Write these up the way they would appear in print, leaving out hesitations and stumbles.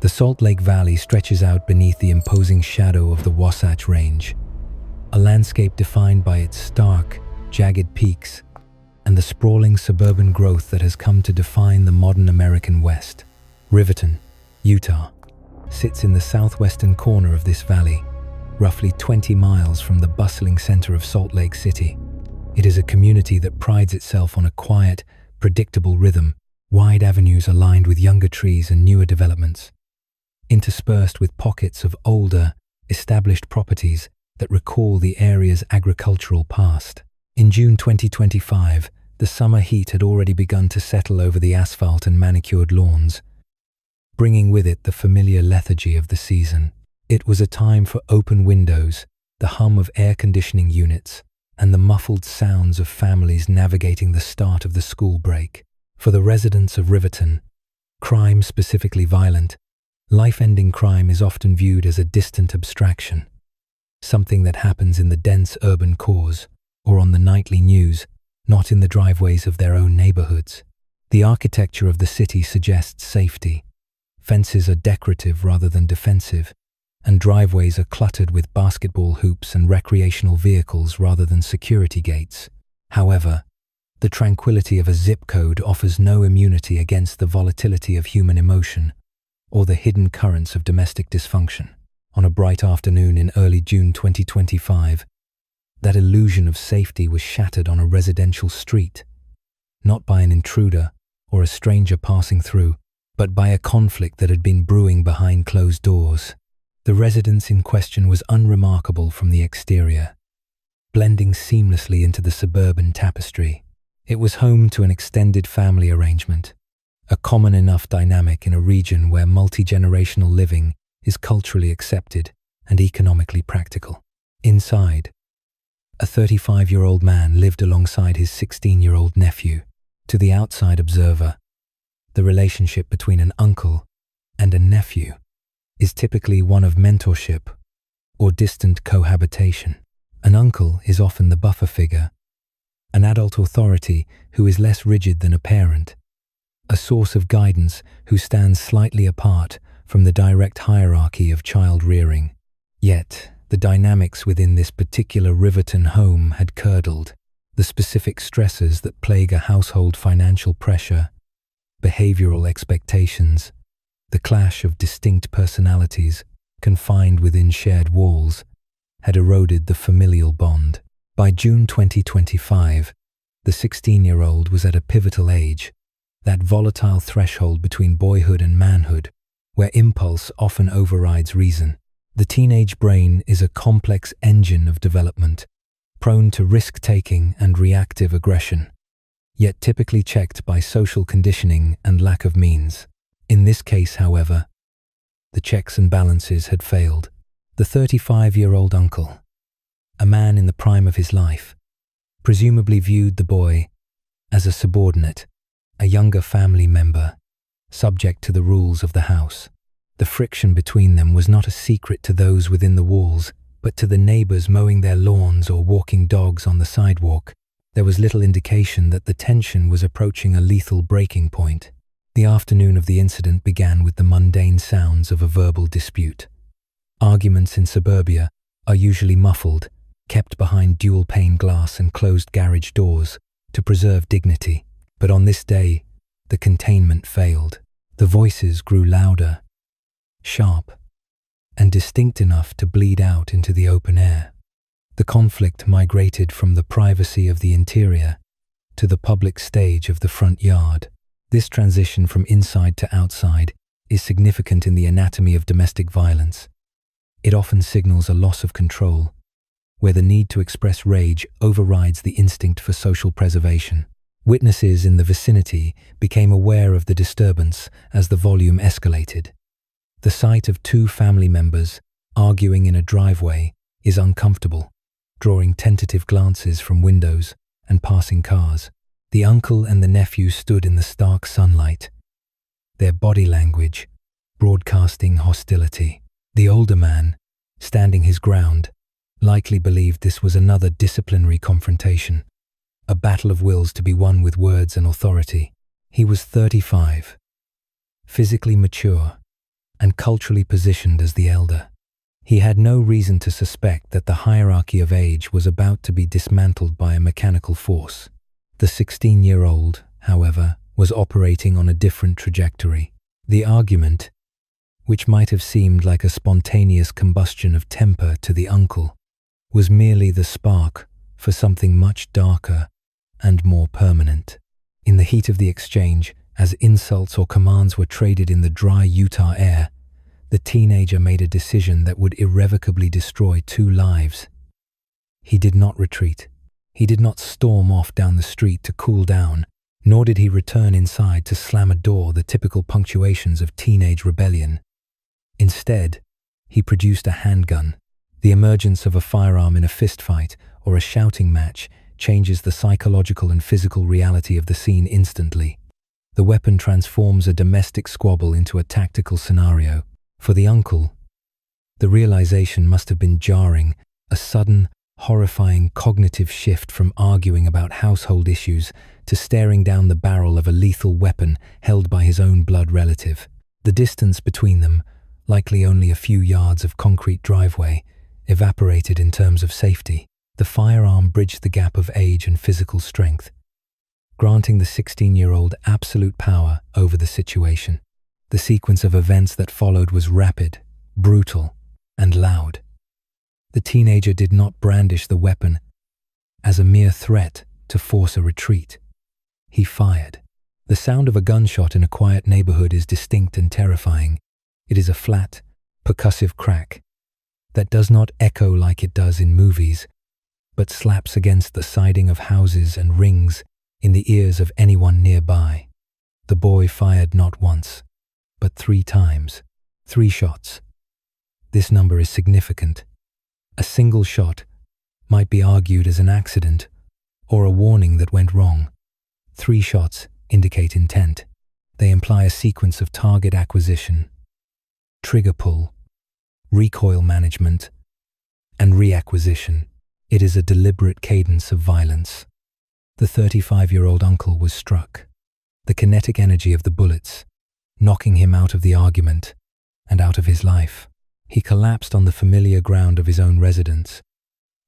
The Salt Lake Valley stretches out beneath the imposing shadow of the Wasatch Range, a landscape defined by its stark, jagged peaks and the sprawling suburban growth that has come to define the modern American West. Riverton, Utah, sits in the southwestern corner of this valley, roughly 20 miles from the bustling center of Salt Lake City. It is a community that prides itself on a quiet, predictable rhythm, wide avenues aligned with younger trees and newer developments, interspersed with pockets of older, established properties that recall the area's agricultural past. In June 2025, the summer heat had already begun to settle over the asphalt and manicured lawns, bringing with it the familiar lethargy of the season. It was a time for open windows, the hum of air conditioning units, and the muffled sounds of families navigating the start of the school break. For the residents of Riverton, crime, specifically violent, life-ending crime, is often viewed as a distant abstraction, something that happens in the dense urban cores or on the nightly news, not in the driveways of their own neighborhoods. The architecture of the city suggests safety. Fences are decorative rather than defensive, and driveways are cluttered with basketball hoops and recreational vehicles rather than security gates. However, the tranquility of a zip code offers no immunity against the volatility of human emotion or the hidden currents of domestic dysfunction. On a bright afternoon in early June 2025, that illusion of safety was shattered on a residential street, not by an intruder or a stranger passing through, but by a conflict that had been brewing behind closed doors. The residence in question was unremarkable from the exterior, blending seamlessly into the suburban tapestry. It was home to an extended family arrangement, a common enough dynamic in a region where multi-generational living is culturally accepted and economically practical. Inside, a 35-year-old man lived alongside his 16-year-old nephew. To the outside observer, the relationship between an uncle and a nephew is typically one of mentorship or distant cohabitation. An uncle is often the buffer figure, an adult authority who is less rigid than a parent, a source of guidance who stands slightly apart from the direct hierarchy of child rearing. Yet, the dynamics within this particular Riverton home had curdled. The specific stresses that plague a household: financial pressure, behavioral expectations, the clash of distinct personalities confined within shared walls, had eroded the familial bond. By June 2025, the 16-year-old was at a pivotal age, that volatile threshold between boyhood and manhood, where impulse often overrides reason. The teenage brain is a complex engine of development, prone to risk-taking and reactive aggression, yet typically checked by social conditioning and lack of means. In this case, however, the checks and balances had failed. The 35-year-old uncle, a man in the prime of his life, presumably viewed the boy as a subordinate, a younger family member, subject to the rules of the house. The friction between them was not a secret to those within the walls, but to the neighbors mowing their lawns or walking dogs on the sidewalk. There was little indication that the tension was approaching a lethal breaking point. The afternoon of the incident began with the mundane sounds of a verbal dispute. Arguments in suburbia are usually muffled, kept behind dual-pane glass and closed garage doors to preserve dignity. But on this day, the containment failed. The voices grew louder, sharp, and distinct enough to bleed out into the open air. The conflict migrated from the privacy of the interior to the public stage of the front yard. This transition from inside to outside is significant in the anatomy of domestic violence. It often signals a loss of control, where the need to express rage overrides the instinct for social preservation. Witnesses in the vicinity became aware of the disturbance as the volume escalated. The sight of two family members arguing in a driveway is uncomfortable, drawing tentative glances from windows and passing cars. The uncle and the nephew stood in the stark sunlight, their body language broadcasting hostility. The older man, standing his ground, likely believed this was another disciplinary confrontation, a battle of wills to be won with words and authority. He was 35, physically mature, and culturally positioned as the elder. He had no reason to suspect that the hierarchy of age was about to be dismantled by a mechanical force. The 16-year-old, however, was operating on a different trajectory. The argument, which might have seemed like a spontaneous combustion of temper to the uncle, was merely the spark for something much darker and more permanent. In the heat of the exchange, as insults or commands were traded in the dry Utah air, the teenager made a decision that would irrevocably destroy 2 lives. He did not retreat. He did not storm off down the street to cool down, nor did he return inside to slam a door, the typical punctuations of teenage rebellion. Instead, he produced a handgun. The emergence of a firearm in a fistfight or a shouting match changes the psychological and physical reality of the scene instantly. The weapon transforms a domestic squabble into a tactical scenario. For the uncle, the realization must have been jarring, a sudden, horrifying cognitive shift from arguing about household issues to staring down the barrel of a lethal weapon held by his own blood relative. The distance between them, likely only a few yards of concrete driveway, evaporated in terms of safety. The firearm bridged the gap of age and physical strength, granting the 16-year-old absolute power over the situation. The sequence of events that followed was rapid, brutal, and loud. The teenager did not brandish the weapon as a mere threat to force a retreat. He fired. The sound of a gunshot in a quiet neighborhood is distinct and terrifying. It is a flat, percussive crack that does not echo like it does in movies, but slaps against the siding of houses and rings in the ears of anyone nearby. The boy fired not once, but 3 times. 3 shots. This number is significant. A single shot might be argued as an accident or a warning that went wrong. 3 shots indicate intent. They imply a sequence of target acquisition, trigger pull, recoil management, and reacquisition. It is a deliberate cadence of violence. The 35-year-old uncle was struck. The kinetic energy of the bullets, knocking him out of the argument and out of his life. He collapsed on the familiar ground of his own residence.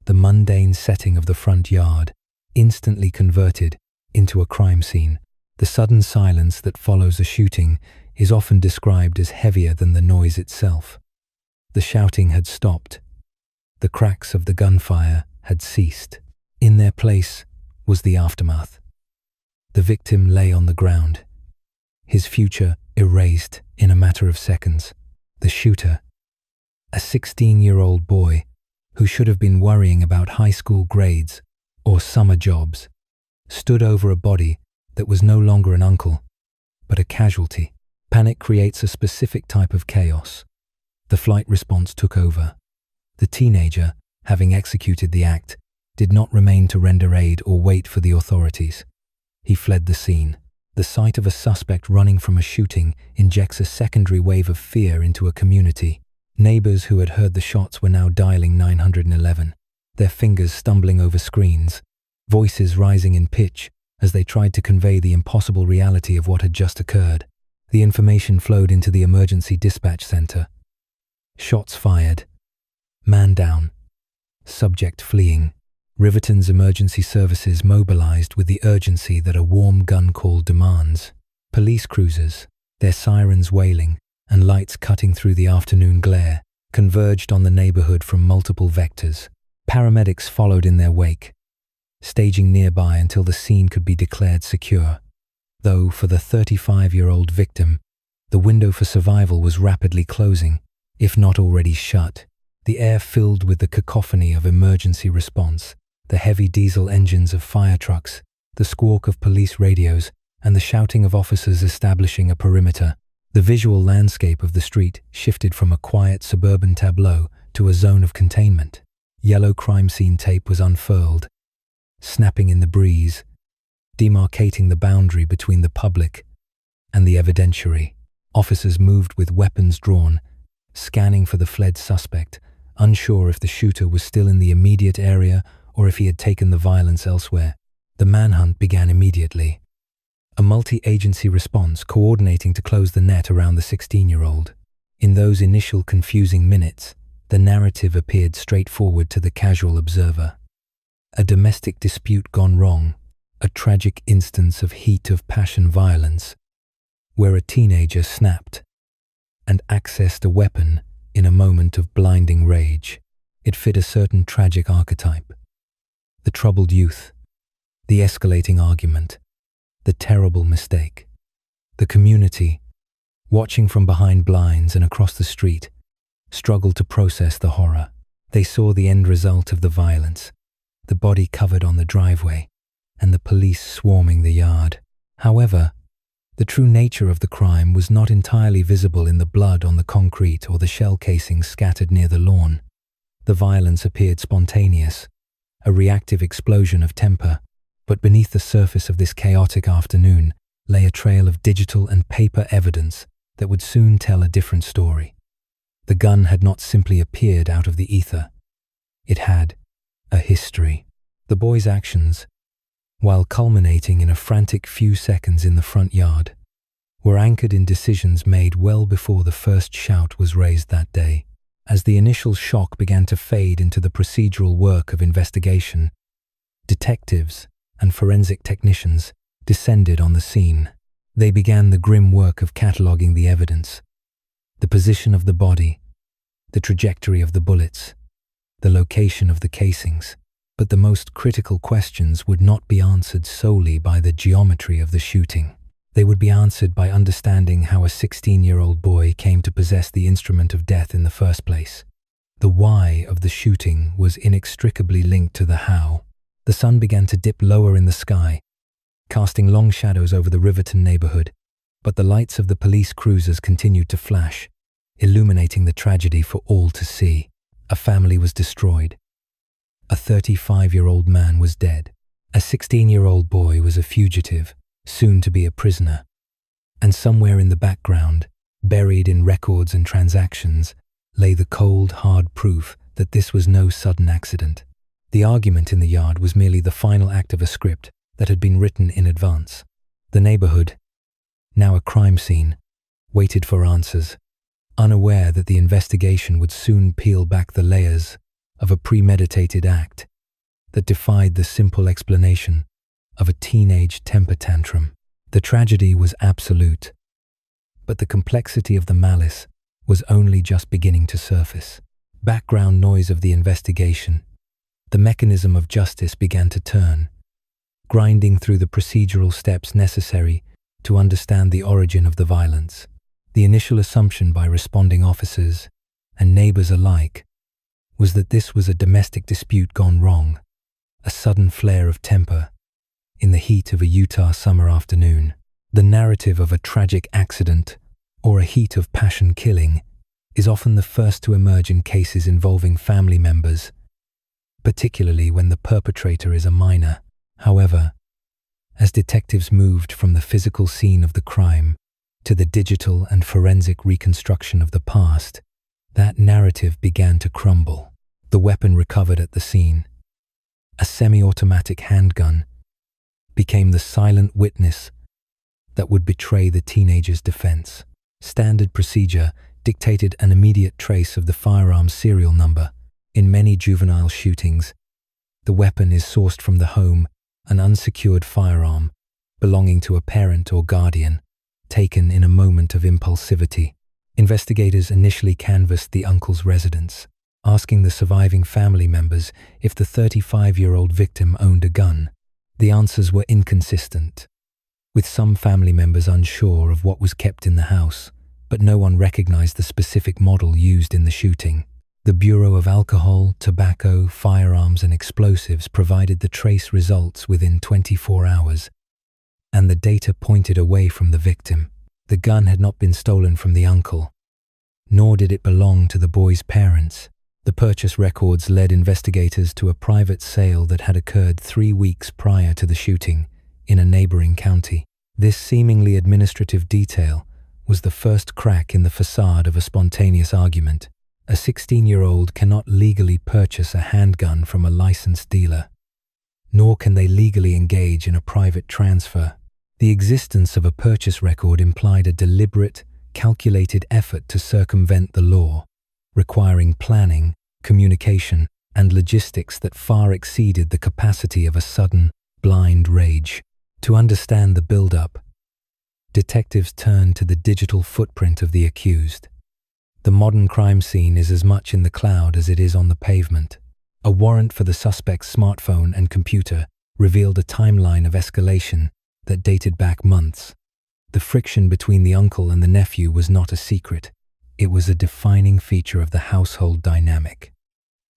The mundane setting of the front yard instantly converted into a crime scene. The sudden silence that follows a shooting is often described as heavier than the noise itself. The shouting had stopped. The cracks of the gunfire had ceased. In their place was the aftermath. The victim lay on the ground, his future erased in a matter of seconds. The shooter, a 16-year-old boy who should have been worrying about high school grades or summer jobs, stood over a body that was no longer an uncle, but a casualty. Panic creates a specific type of chaos. The flight response took over. The teenager, having executed the act, did not remain to render aid or wait for the authorities. He fled the scene. The sight of a suspect running from a shooting injects a secondary wave of fear into a community. Neighbors who had heard the shots were now dialing 911, their fingers stumbling over screens, voices rising in pitch as they tried to convey the impossible reality of what had just occurred. The information flowed into the emergency dispatch center. Shots fired. Man down. Subject fleeing. Riverton's emergency services mobilized with the urgency that a warm gun call demands. Police cruisers, their sirens wailing and lights cutting through the afternoon glare, converged on the neighborhood from multiple vectors. Paramedics followed in their wake, staging nearby until the scene could be declared secure. Though for the 35-year-old victim, the window for survival was rapidly closing, if not already shut. The air filled with the cacophony of emergency response, the heavy diesel engines of fire trucks, the squawk of police radios, and the shouting of officers establishing a perimeter. The visual landscape of the street shifted from a quiet suburban tableau to a zone of containment. Yellow crime scene tape was unfurled, snapping in the breeze, demarcating the boundary between the public and the evidentiary. Officers moved with weapons drawn, scanning for the fled suspect, unsure if the shooter was still in the immediate area or if he had taken the violence elsewhere. The manhunt began immediately, a multi-agency response coordinating to close the net around the 16-year-old. In those initial confusing minutes, the narrative appeared straightforward to the casual observer. A domestic dispute gone wrong, a tragic instance of heat of passion violence, where a teenager snapped and accessed a weapon in a moment of blinding rage. It fit a certain tragic archetype. The troubled youth, the escalating argument, the terrible mistake. The community, watching from behind blinds and across the street, struggled to process the horror. They saw the end result of the violence, the body covered on the driveway, and the police swarming the yard. However, the true nature of the crime was not entirely visible in the blood on the concrete or the shell casings scattered near the lawn. The violence appeared spontaneous, a reactive explosion of temper, but beneath the surface of this chaotic afternoon lay a trail of digital and paper evidence that would soon tell a different story. The gun had not simply appeared out of the ether. It had a history. The boy's actions, while culminating in a frantic few seconds in the front yard, were anchored in decisions made well before the first shout was raised that day. As the initial shock began to fade into the procedural work of investigation, detectives and forensic technicians descended on the scene. They began the grim work of cataloging the evidence, the position of the body, the trajectory of the bullets, the location of the casings. But the most critical questions would not be answered solely by the geometry of the shooting. They would be answered by understanding how a 16-year-old boy came to possess the instrument of death in the first place. The why of the shooting was inextricably linked to the how. The sun began to dip lower in the sky, casting long shadows over the Riverton neighborhood, but the lights of the police cruisers continued to flash, illuminating the tragedy for all to see. A family was destroyed. A 35-year-old man was dead. A 16-year-old boy was a fugitive, soon to be a prisoner. And somewhere in the background, buried in records and transactions, lay the cold, hard proof that this was no sudden accident. The argument in the yard was merely the final act of a script that had been written in advance. The neighborhood, now a crime scene, waited for answers, unaware that the investigation would soon peel back the layers of a premeditated act that defied the simple explanation of a teenage temper tantrum. The tragedy was absolute, but the complexity of the malice was only just beginning to surface. Background noise of the investigation, the mechanism of justice began to turn, grinding through the procedural steps necessary to understand the origin of the violence. The initial assumption by responding officers and neighbors alike was that this was a domestic dispute gone wrong, a sudden flare of temper in the heat of a Utah summer afternoon. The narrative of a tragic accident or a heat of passion killing is often the first to emerge in cases involving family members, particularly when the perpetrator is a minor. However, as detectives moved from the physical scene of the crime to the digital and forensic reconstruction of the past, that narrative began to crumble. The weapon recovered at the scene, a semi-automatic handgun, became the silent witness that would betray the teenager's defense. Standard procedure dictated an immediate trace of the firearm's serial number. In many juvenile shootings, the weapon is sourced from the home, an unsecured firearm belonging to a parent or guardian, taken in a moment of impulsivity. Investigators initially canvassed the uncle's residence, asking the surviving family members if the 35-year-old victim owned a gun. The answers were inconsistent, with some family members unsure of what was kept in the house, but no one recognized the specific model used in the shooting. The Bureau of Alcohol, Tobacco, Firearms and Explosives provided the trace results within 24 hours, and the data pointed away from the victim. The gun had not been stolen from the uncle, nor did it belong to the boy's parents. The purchase records led investigators to a private sale that had occurred 3 weeks prior to the shooting in a neighboring county. This seemingly administrative detail was the first crack in the facade of a spontaneous argument. A 16-year-old cannot legally purchase a handgun from a licensed dealer, nor can they legally engage in a private transfer. The existence of a purchase record implied a deliberate, calculated effort to circumvent the law, requiring planning, communication, and logistics that far exceeded the capacity of a sudden, blind rage. To understand the build-up, detectives turned to the digital footprint of the accused. The modern crime scene is as much in the cloud as it is on the pavement. A warrant for the suspect's smartphone and computer revealed a timeline of escalation that dated back months. The friction between the uncle and the nephew was not a secret. It was a defining feature of the household dynamic.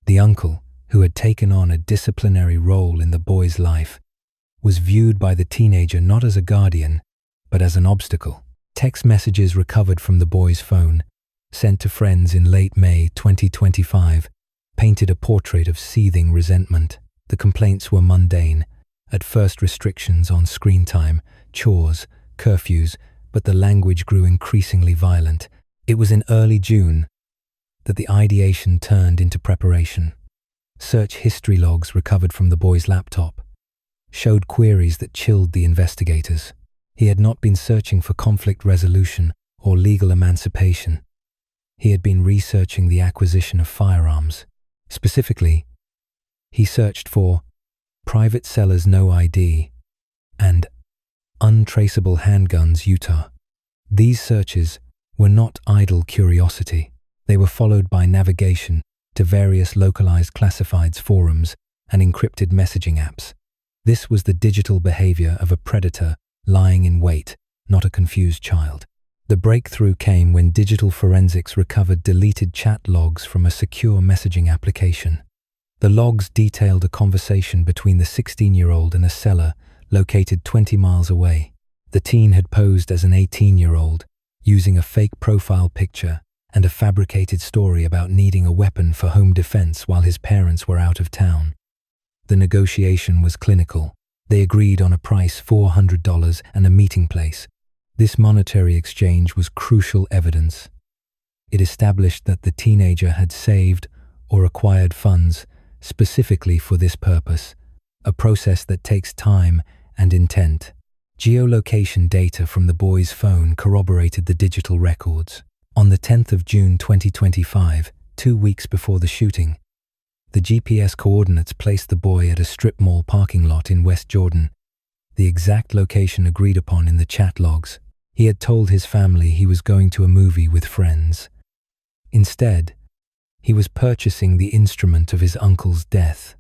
The uncle, who had taken on a disciplinary role in the boy's life, was viewed by the teenager not as a guardian, but as an obstacle. Text messages recovered from the boy's phone, sent to friends in late May 2025, painted a portrait of seething resentment. The complaints were mundane. At first, restrictions on screen time, chores, curfews, but the language grew increasingly violent. It was in early June that the ideation turned into preparation. Search history logs recovered from the boy's laptop showed queries that chilled the investigators. He had not been searching for conflict resolution or legal emancipation. He had been researching the acquisition of firearms. Specifically, he searched for private sellers no ID and untraceable handguns Utah. These searches were not idle curiosity. They were followed by navigation to various localized classifieds forums and encrypted messaging apps. This was the digital behavior of a predator lying in wait, not a confused child. The breakthrough came when digital forensics recovered deleted chat logs from a secure messaging application. The logs detailed a conversation between the 16-year-old and a seller located 20 miles away. The teen had posed as an 18-year-old, using a fake profile picture and a fabricated story about needing a weapon for home defense while his parents were out of town. The negotiation was clinical. They agreed on a price $400 and a meeting place. This monetary exchange was crucial evidence. It established that the teenager had saved or acquired funds specifically for this purpose, a process that takes time and intent. Geolocation data from the boy's phone corroborated the digital records. On the 10th of June 2025, 2 weeks before the shooting, the GPS coordinates placed the boy at a strip mall parking lot in West Jordan, the exact location agreed upon in the chat logs. He had told his family he was going to a movie with friends. Instead, he was purchasing the instrument of his uncle's death.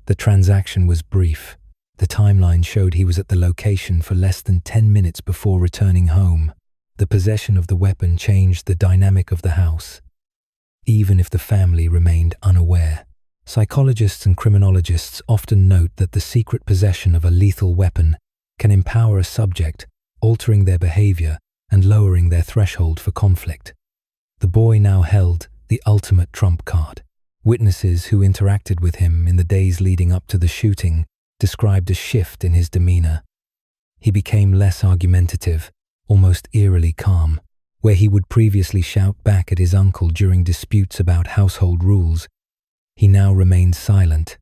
The transaction was brief. The timeline showed he was at the location for less than 10 minutes before returning home. The possession of the weapon changed the dynamic of the house, even if the family remained unaware. Psychologists and criminologists often note that the secret possession of a lethal weapon can empower a subject, altering their behavior and lowering their threshold for conflict. The boy now held the ultimate trump card. Witnesses who interacted with him in the days leading up to the shooting described a shift in his demeanor. He became less argumentative, almost eerily calm. Where he would previously shout back at his uncle during disputes about household rules, he now remained silent,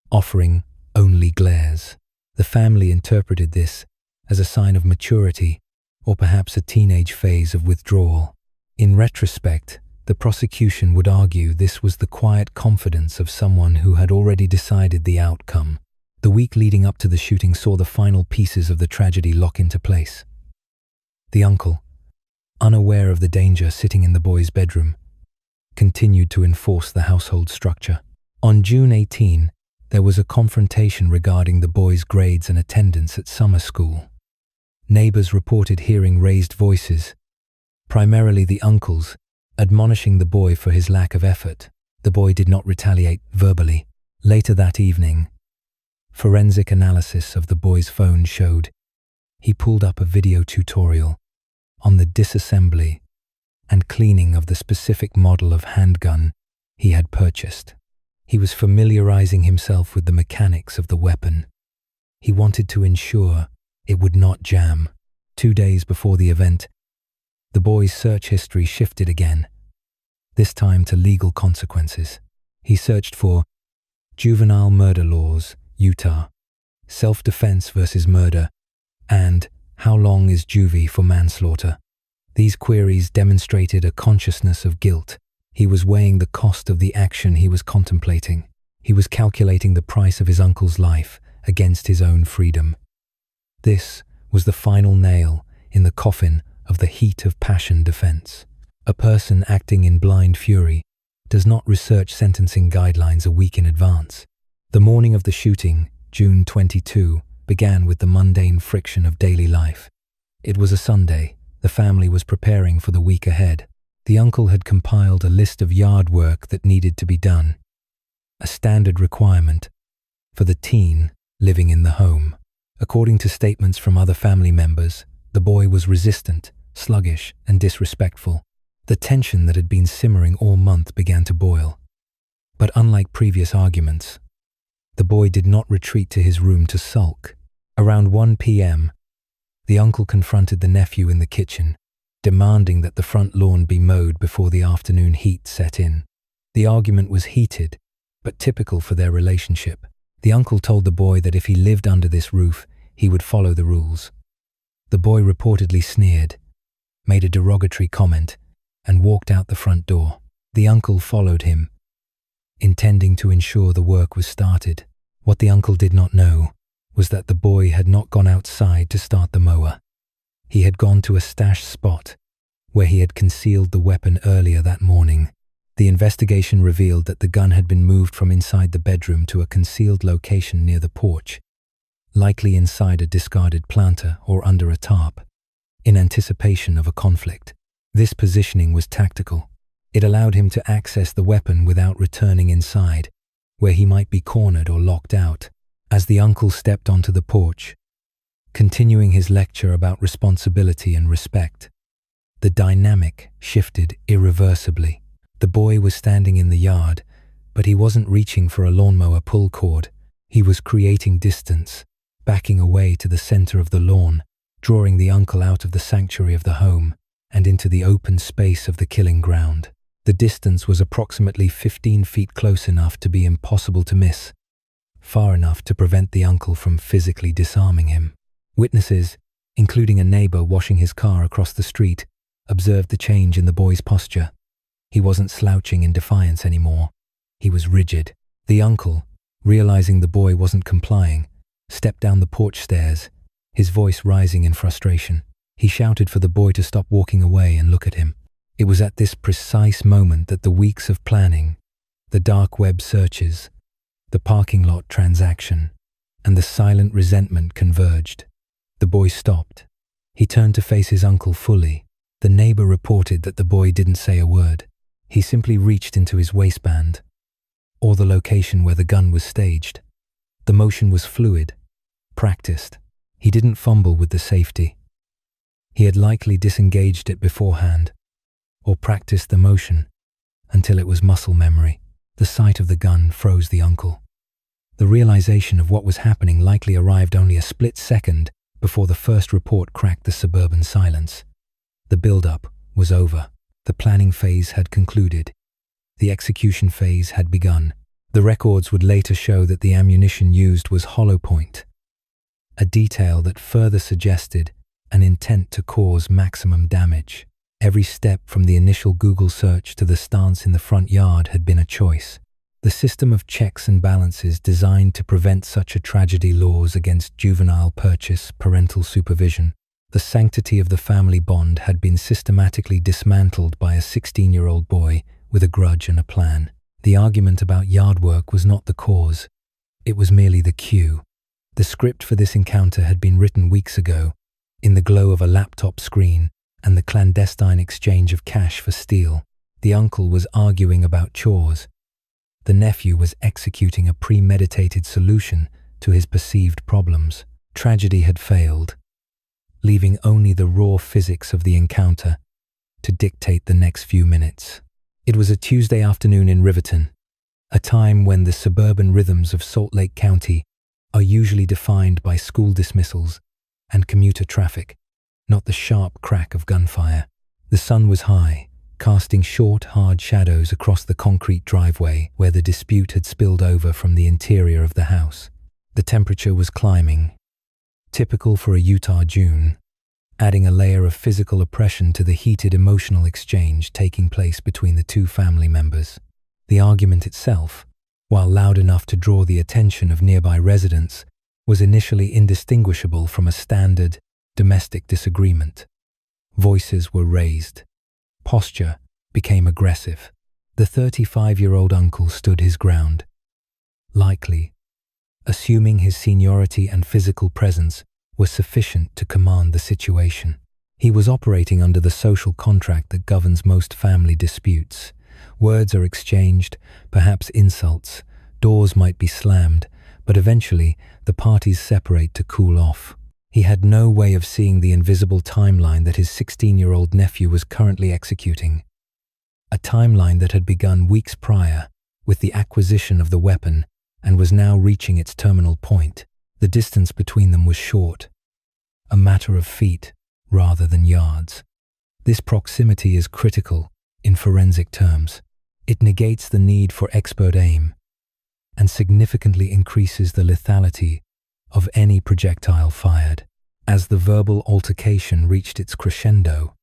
offering only glares. The family interpreted this as a sign of maturity or perhaps a teenage phase of withdrawal. In retrospect, the prosecution would argue this was the quiet confidence of someone who had already decided the outcome. The week leading up to the shooting saw the final pieces of the tragedy lock into place. The uncle, unaware of the danger sitting in the boy's bedroom, continued to enforce the household structure. On June 18, there was a confrontation regarding the boy's grades and attendance at summer school. Neighbors reported hearing raised voices, primarily the uncle's, admonishing the boy for his lack of effort. The boy did not retaliate verbally. Later that evening, forensic analysis of the boy's phone showed he pulled up a video tutorial on the disassembly and cleaning of the specific model of handgun he had purchased. He was familiarizing himself with the mechanics of the weapon. He wanted to ensure it would not jam. 2 days before the event, the boy's search history shifted again, this time to legal consequences. He searched for juvenile murder laws, Utah, self-defense versus murder, and how long is juvie for manslaughter. These queries demonstrated a consciousness of guilt. He was weighing the cost of the action he was contemplating. He was calculating the price of his uncle's life against his own freedom. This was the final nail in the coffin of the heat of passion defense. A person acting in blind fury does not research sentencing guidelines a week in advance. The morning of the shooting, June 22, began with the mundane friction of daily life. It was a Sunday. The family was preparing for the week ahead. The uncle had compiled a list of yard work that needed to be done, a standard requirement for the teen living in the home. According to statements from other family members, the boy was resistant, sluggish, and disrespectful. The tension that had been simmering all month began to boil. But unlike previous arguments, the boy did not retreat to his room to sulk. Around 1 p.m., the uncle confronted the nephew in the kitchen, demanding that the front lawn be mowed before the afternoon heat set in. The argument was heated, but typical for their relationship. The uncle told the boy that if he lived under this roof, he would follow the rules. The boy reportedly sneered, made a derogatory comment, and walked out the front door. The uncle followed him, intending to ensure the work was started. What the uncle did not know was that the boy had not gone outside to start the mower. He had gone to a stash spot where he had concealed the weapon earlier that morning. The investigation revealed that the gun had been moved from inside the bedroom to a concealed location near the porch, likely inside a discarded planter or under a tarp, in anticipation of a conflict. This positioning was tactical. It allowed him to access the weapon without returning inside, where he might be cornered or locked out. As the uncle stepped onto the porch, continuing his lecture about responsibility and respect, the dynamic shifted irreversibly. The boy was standing in the yard, but he wasn't reaching for a lawnmower pull cord. He was creating distance, backing away to the center of the lawn, drawing the uncle out of the sanctuary of the home and into the open space of the killing ground. The distance was approximately 15 feet, close enough to be impossible to miss, far enough to prevent the uncle from physically disarming him. Witnesses, including a neighbor washing his car across the street, observed the change in the boy's posture. He wasn't slouching in defiance anymore. He was rigid. The uncle, realizing the boy wasn't complying, stepped down the porch stairs, his voice rising in frustration. He shouted for the boy to stop walking away and look at him. It was at this precise moment that the weeks of planning, the dark web searches, the parking lot transaction, and the silent resentment converged. The boy stopped. He turned to face his uncle fully. The neighbor reported that the boy didn't say a word. He simply reached into his waistband, or the location where the gun was staged. The motion was fluid, practiced. He didn't fumble with the safety. He had likely disengaged it beforehand, or practiced the motion until it was muscle memory. The sight of the gun froze the uncle. The realization of what was happening likely arrived only a split second before the first report cracked the suburban silence. The build-up was over. The planning phase had concluded. The execution phase had begun. The records would later show that the ammunition used was hollow point, a detail that further suggested an intent to cause maximum damage. Every step from the initial Google search to the stance in the front yard had been a choice. The system of checks and balances designed to prevent such a tragedy, laws against juvenile purchase, parental supervision, the sanctity of the family bond had been systematically dismantled by a 16-year-old boy with a grudge and a plan. The argument about yard work was not the cause. It was merely the cue. The script for this encounter had been written weeks ago, in the glow of a laptop screen and the clandestine exchange of cash for steel. The uncle was arguing about chores. The nephew was executing a premeditated solution to his perceived problems. Tragedy had failed, leaving only the raw physics of the encounter to dictate the next few minutes. It was a Tuesday afternoon in Riverton, a time when the suburban rhythms of Salt Lake County are usually defined by school dismissals and commuter traffic, not the sharp crack of gunfire. The sun was high, casting short, hard shadows across the concrete driveway where the dispute had spilled over from the interior of the house. The temperature was climbing, typical for a Utah June. adding a layer of physical oppression to the heated emotional exchange taking place between the two family members. The argument itself, while loud enough to draw the attention of nearby residents, was initially indistinguishable from a standard domestic disagreement. Voices were raised. Posture became aggressive. The 35-year-old uncle stood his ground. Likely, assuming his seniority and physical presence were sufficient to command the situation. He was operating under the social contract that governs most family disputes. Words are exchanged, perhaps insults, doors might be slammed, but eventually the parties separate to cool off. He had no way of seeing the invisible timeline that his 16-year-old nephew was currently executing. A timeline that had begun weeks prior with the acquisition of the weapon and was now reaching its terminal point. The distance between them was short, a matter of feet rather than yards. This proximity is critical in forensic terms. It negates the need for expert aim and significantly increases the lethality of any projectile fired. As the verbal altercation reached its crescendo,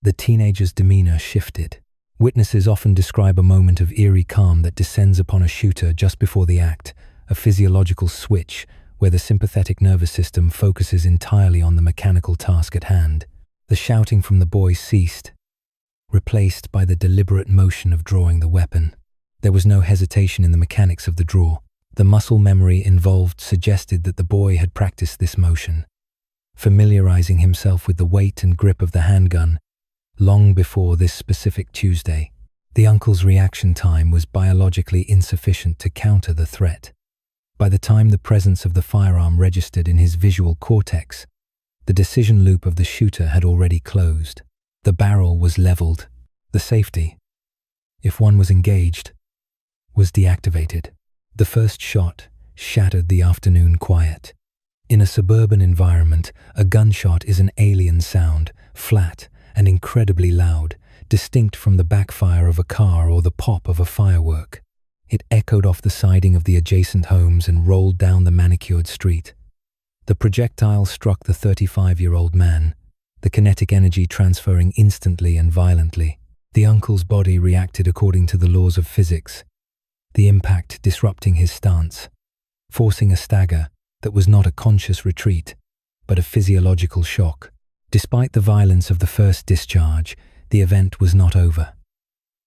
the teenager's demeanor shifted. Witnesses often describe a moment of eerie calm that descends upon a shooter just before the act, a physiological switch where the sympathetic nervous system focuses entirely on the mechanical task at hand. The shouting from the boy ceased, replaced by the deliberate motion of drawing the weapon. There was no hesitation in the mechanics of the draw. The muscle memory involved suggested that the boy had practiced this motion, familiarizing himself with the weight and grip of the handgun long before this specific Tuesday. The uncle's reaction time was biologically insufficient to counter the threat. By the time the presence of the firearm registered in his visual cortex, the decision loop of the shooter had already closed. The barrel was leveled. The safety, if one was engaged, was deactivated. The first shot shattered the afternoon quiet. In a suburban environment, a gunshot is an alien sound, flat and incredibly loud, distinct from the backfire of a car or the pop of a firework. It echoed off the siding of the adjacent homes and rolled down the manicured street. The projectile struck the 35-year-old man, the kinetic energy transferring instantly and violently. The uncle's body reacted according to the laws of physics, the impact disrupting his stance, forcing a stagger that was not a conscious retreat, but a physiological shock. Despite the violence of the first discharge, the event was not over.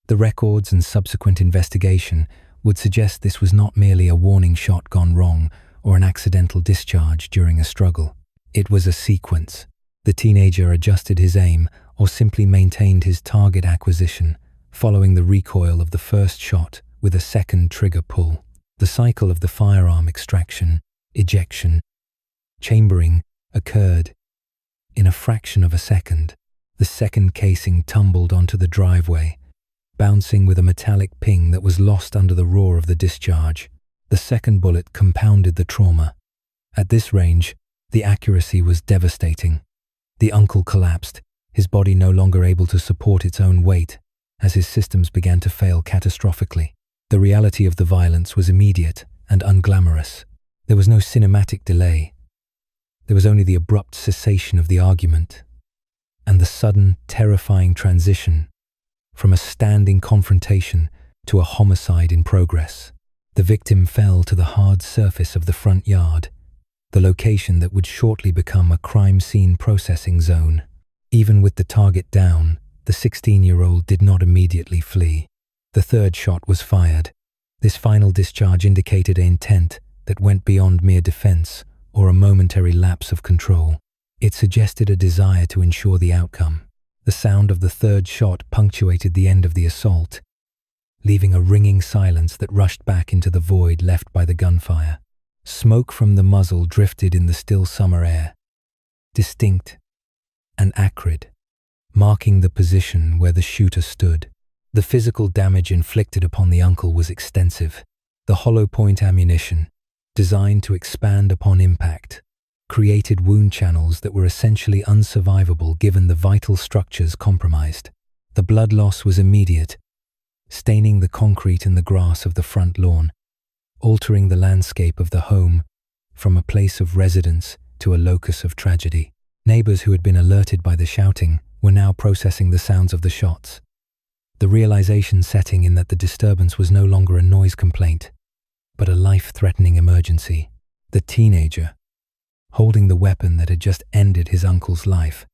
The records and subsequent investigation would suggest this was not merely a warning shot gone wrong or an accidental discharge during a struggle. It was a sequence. The teenager adjusted his aim or simply maintained his target acquisition, following the recoil of the first shot with a second trigger pull. The cycle of the firearm extraction, ejection, chambering occurred in a fraction of a second. The second casing tumbled onto the driveway, bouncing with a metallic ping that was lost under the roar of the discharge. The second bullet compounded the trauma. At this range, the accuracy was devastating. The uncle collapsed, his body no longer able to support its own weight, as his systems began to fail catastrophically. The reality of the violence was immediate and unglamorous. There was no cinematic delay. There was only the abrupt cessation of the argument, and the sudden, terrifying transition from a standing confrontation to a homicide in progress. The victim fell to the hard surface of the front yard, the location that would shortly become a crime scene processing zone. Even with the target down, the 16-year-old did not immediately flee. The third shot was fired. This final discharge indicated an intent that went beyond mere defense or a momentary lapse of control. It suggested a desire to ensure the outcome. The sound of the third shot punctuated the end of the assault, leaving a ringing silence that rushed back into the void left by the gunfire. Smoke from the muzzle drifted in the still summer air, distinct and acrid, marking the position where the shooter stood. The physical damage inflicted upon the uncle was extensive. The hollow-point ammunition, designed to expand upon impact, created wound channels that were essentially unsurvivable given the vital structures compromised. The blood loss was immediate, staining the concrete and the grass of the front lawn, altering the landscape of the home from a place of residence to a locus of tragedy. Neighbors who had been alerted by the shouting were now processing the sounds of the shots. The realization setting in that the disturbance was no longer a noise complaint, but a life-threatening emergency. The teenager, holding the weapon that had just ended his uncle's life,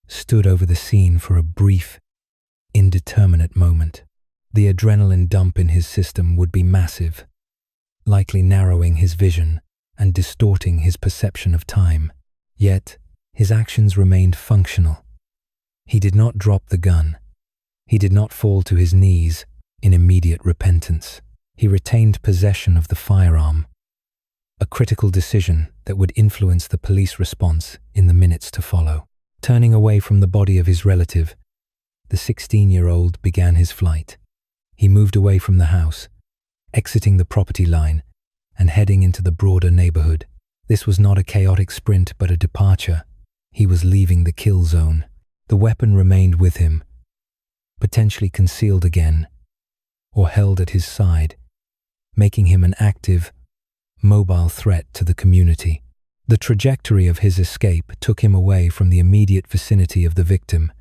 stood over the scene for a brief, indeterminate moment. The adrenaline dump in his system would be massive, likely narrowing his vision and distorting his perception of time. Yet, his actions remained functional. He did not drop the gun. He did not fall to his knees in immediate repentance. He retained possession of the firearm, a critical decision that would influence the police response in the minutes to follow. Turning away from the body of his relative, the 16-year-old began his flight. He moved away from the house, exiting the property line and heading into the broader neighborhood. This was not a chaotic sprint, but a departure. He was leaving the kill zone. The weapon remained with him, potentially concealed again, or held at his side, making him an active, mobile threat to the community. The trajectory of his escape took him away from the immediate vicinity of the victim,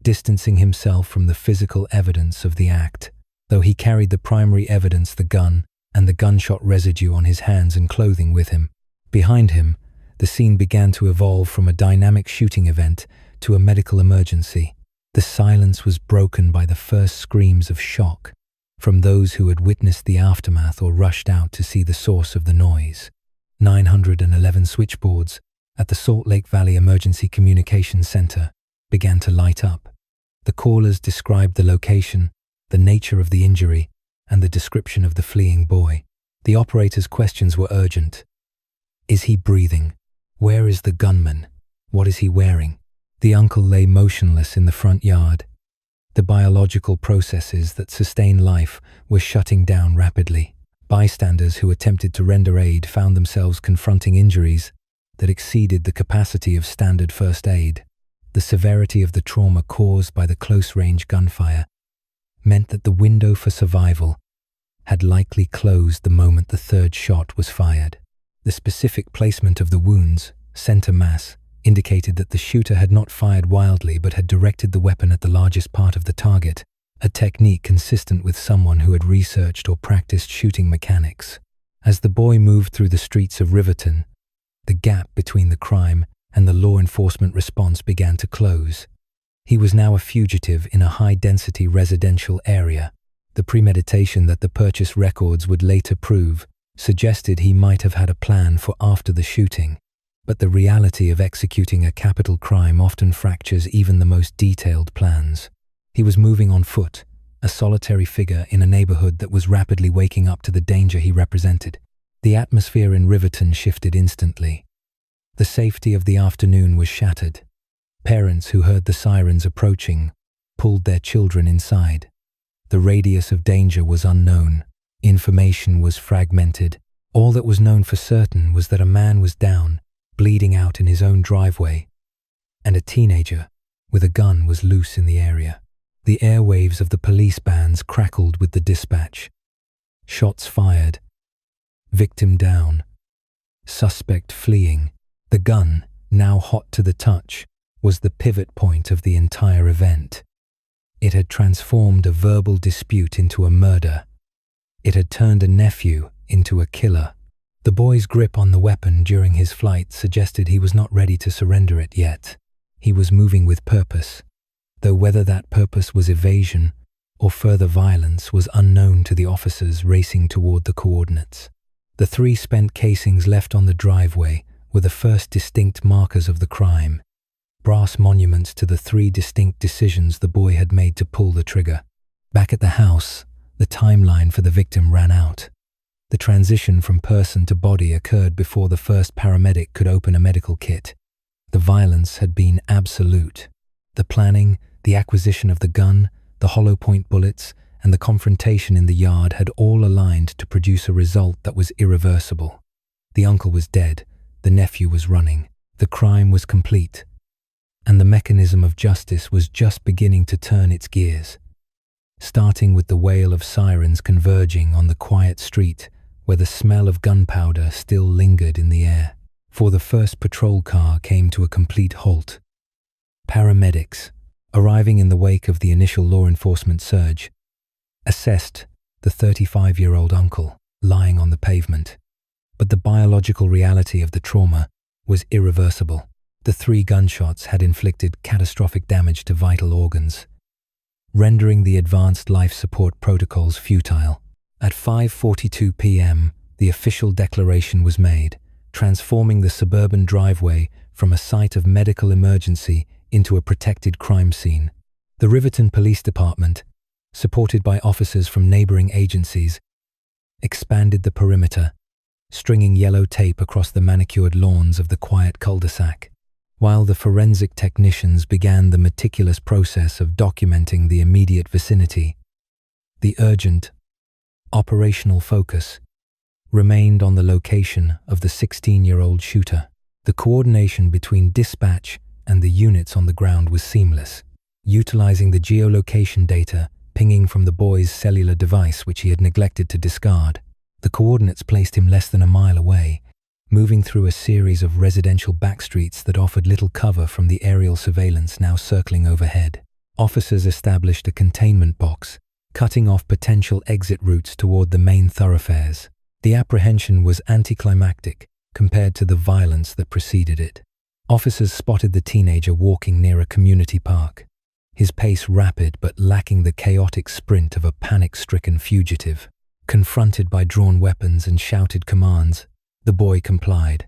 distancing himself from the physical evidence of the act. Though he carried the primary evidence, the gun, and the gunshot residue on his hands and clothing with him. Behind him, the scene began to evolve from a dynamic shooting event to a medical emergency. The silence was broken by the first screams of shock from those who had witnessed the aftermath or rushed out to see the source of the noise. 911 switchboards at the Salt Lake Valley Emergency Communications Center began to light up. The callers described the location, the nature of the injury, and the description of the fleeing boy. The operator's questions were urgent. Is he breathing? Where is the gunman? What is he wearing? The uncle lay motionless in the front yard. The biological processes that sustain life were shutting down rapidly. Bystanders who attempted to render aid found themselves confronting injuries that exceeded the capacity of standard first aid. The severity of the trauma caused by the close-range gunfire meant that the window for survival had likely closed the moment the third shot was fired. The specific placement of the wounds, center mass, indicated that the shooter had not fired wildly but had directed the weapon at the largest part of the target, a technique consistent with someone who had researched or practiced shooting mechanics. As the boy moved through the streets of Riverton, the gap between the crime and the law enforcement response began to close. He was now a fugitive in a high-density residential area. The premeditation that the purchase records would later prove suggested he might have had a plan for after the shooting. But the reality of executing a capital crime often fractures even the most detailed plans. He was moving on foot, a solitary figure in a neighborhood that was rapidly waking up to the danger he represented. The atmosphere in Riverton shifted instantly. The safety of the afternoon was shattered. Parents who heard the sirens approaching pulled their children inside. The radius of danger was unknown. Information was fragmented. All that was known for certain was that a man was down, bleeding out in his own driveway, and a teenager with a gun was loose in the area. The airwaves of the police bands crackled with the dispatch. Shots fired. Victim down. Suspect fleeing. The gun, now hot to the touch, was the pivot point of the entire event. It had transformed a verbal dispute into a murder. It had turned a nephew into a killer. The boy's grip on the weapon during his flight suggested he was not ready to surrender it yet. He was moving with purpose, though whether that purpose was evasion or further violence was unknown to the officers racing toward the coordinates. The 3 spent casings left on the driveway were the first distinct markers of the crime, brass monuments to the 3 distinct decisions the boy had made to pull the trigger. Back at the house, the timeline for the victim ran out. The transition from person to body occurred before the first paramedic could open a medical kit. The violence had been absolute. The planning, the acquisition of the gun, the hollow point bullets, and the confrontation in the yard had all aligned to produce a result that was irreversible. The uncle was dead, the nephew was running, the crime was complete, and the mechanism of justice was just beginning to turn its gears. Starting with the wail of sirens converging on the quiet street where the smell of gunpowder still lingered in the air. for the first patrol car came to a complete halt. Paramedics, arriving in the wake of the initial law enforcement surge, assessed the 35-year-old uncle lying on the pavement. But the biological reality of the trauma was irreversible. The 3 gunshots had inflicted catastrophic damage to vital organs, rendering the advanced life support protocols futile. At 5:42 p.m., the official declaration was made, transforming the suburban driveway from a site of medical emergency into a protected crime scene. The Riverton Police Department, supported by officers from neighboring agencies, expanded the perimeter, stringing yellow tape across the manicured lawns of the quiet cul-de-sac, while the forensic technicians began the meticulous process of documenting the immediate vicinity. The urgent, operational focus remained on the location of the 16-year-old shooter. The coordination between dispatch and the units on the ground was seamless, utilizing the geolocation data pinging from the boy's cellular device which he had neglected to discard. The coordinates placed him less than a mile away, moving through a series of residential backstreets that offered little cover from the aerial surveillance now circling overhead. Officers established a containment box, cutting off potential exit routes toward the main thoroughfares. The apprehension was anticlimactic compared to the violence that preceded it. Officers spotted the teenager walking near a community park, his pace rapid but lacking the chaotic sprint of a panic-stricken fugitive. Confronted by drawn weapons and shouted commands, the boy complied.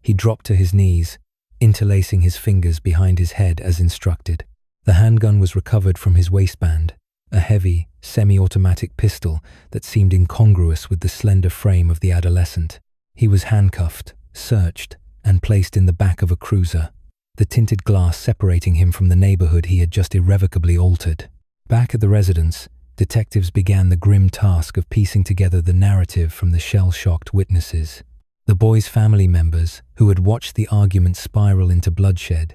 He dropped to his knees, interlacing his fingers behind his head as instructed. The handgun was recovered from his waistband, a heavy, semi-automatic pistol that seemed incongruous with the slender frame of the adolescent. He was handcuffed, searched, and placed in the back of a cruiser, the tinted glass separating him from the neighborhood he had just irrevocably altered. Back at the residence, detectives began the grim task of piecing together the narrative from the shell-shocked witnesses. The boy's family members, who had watched the argument spiral into bloodshed,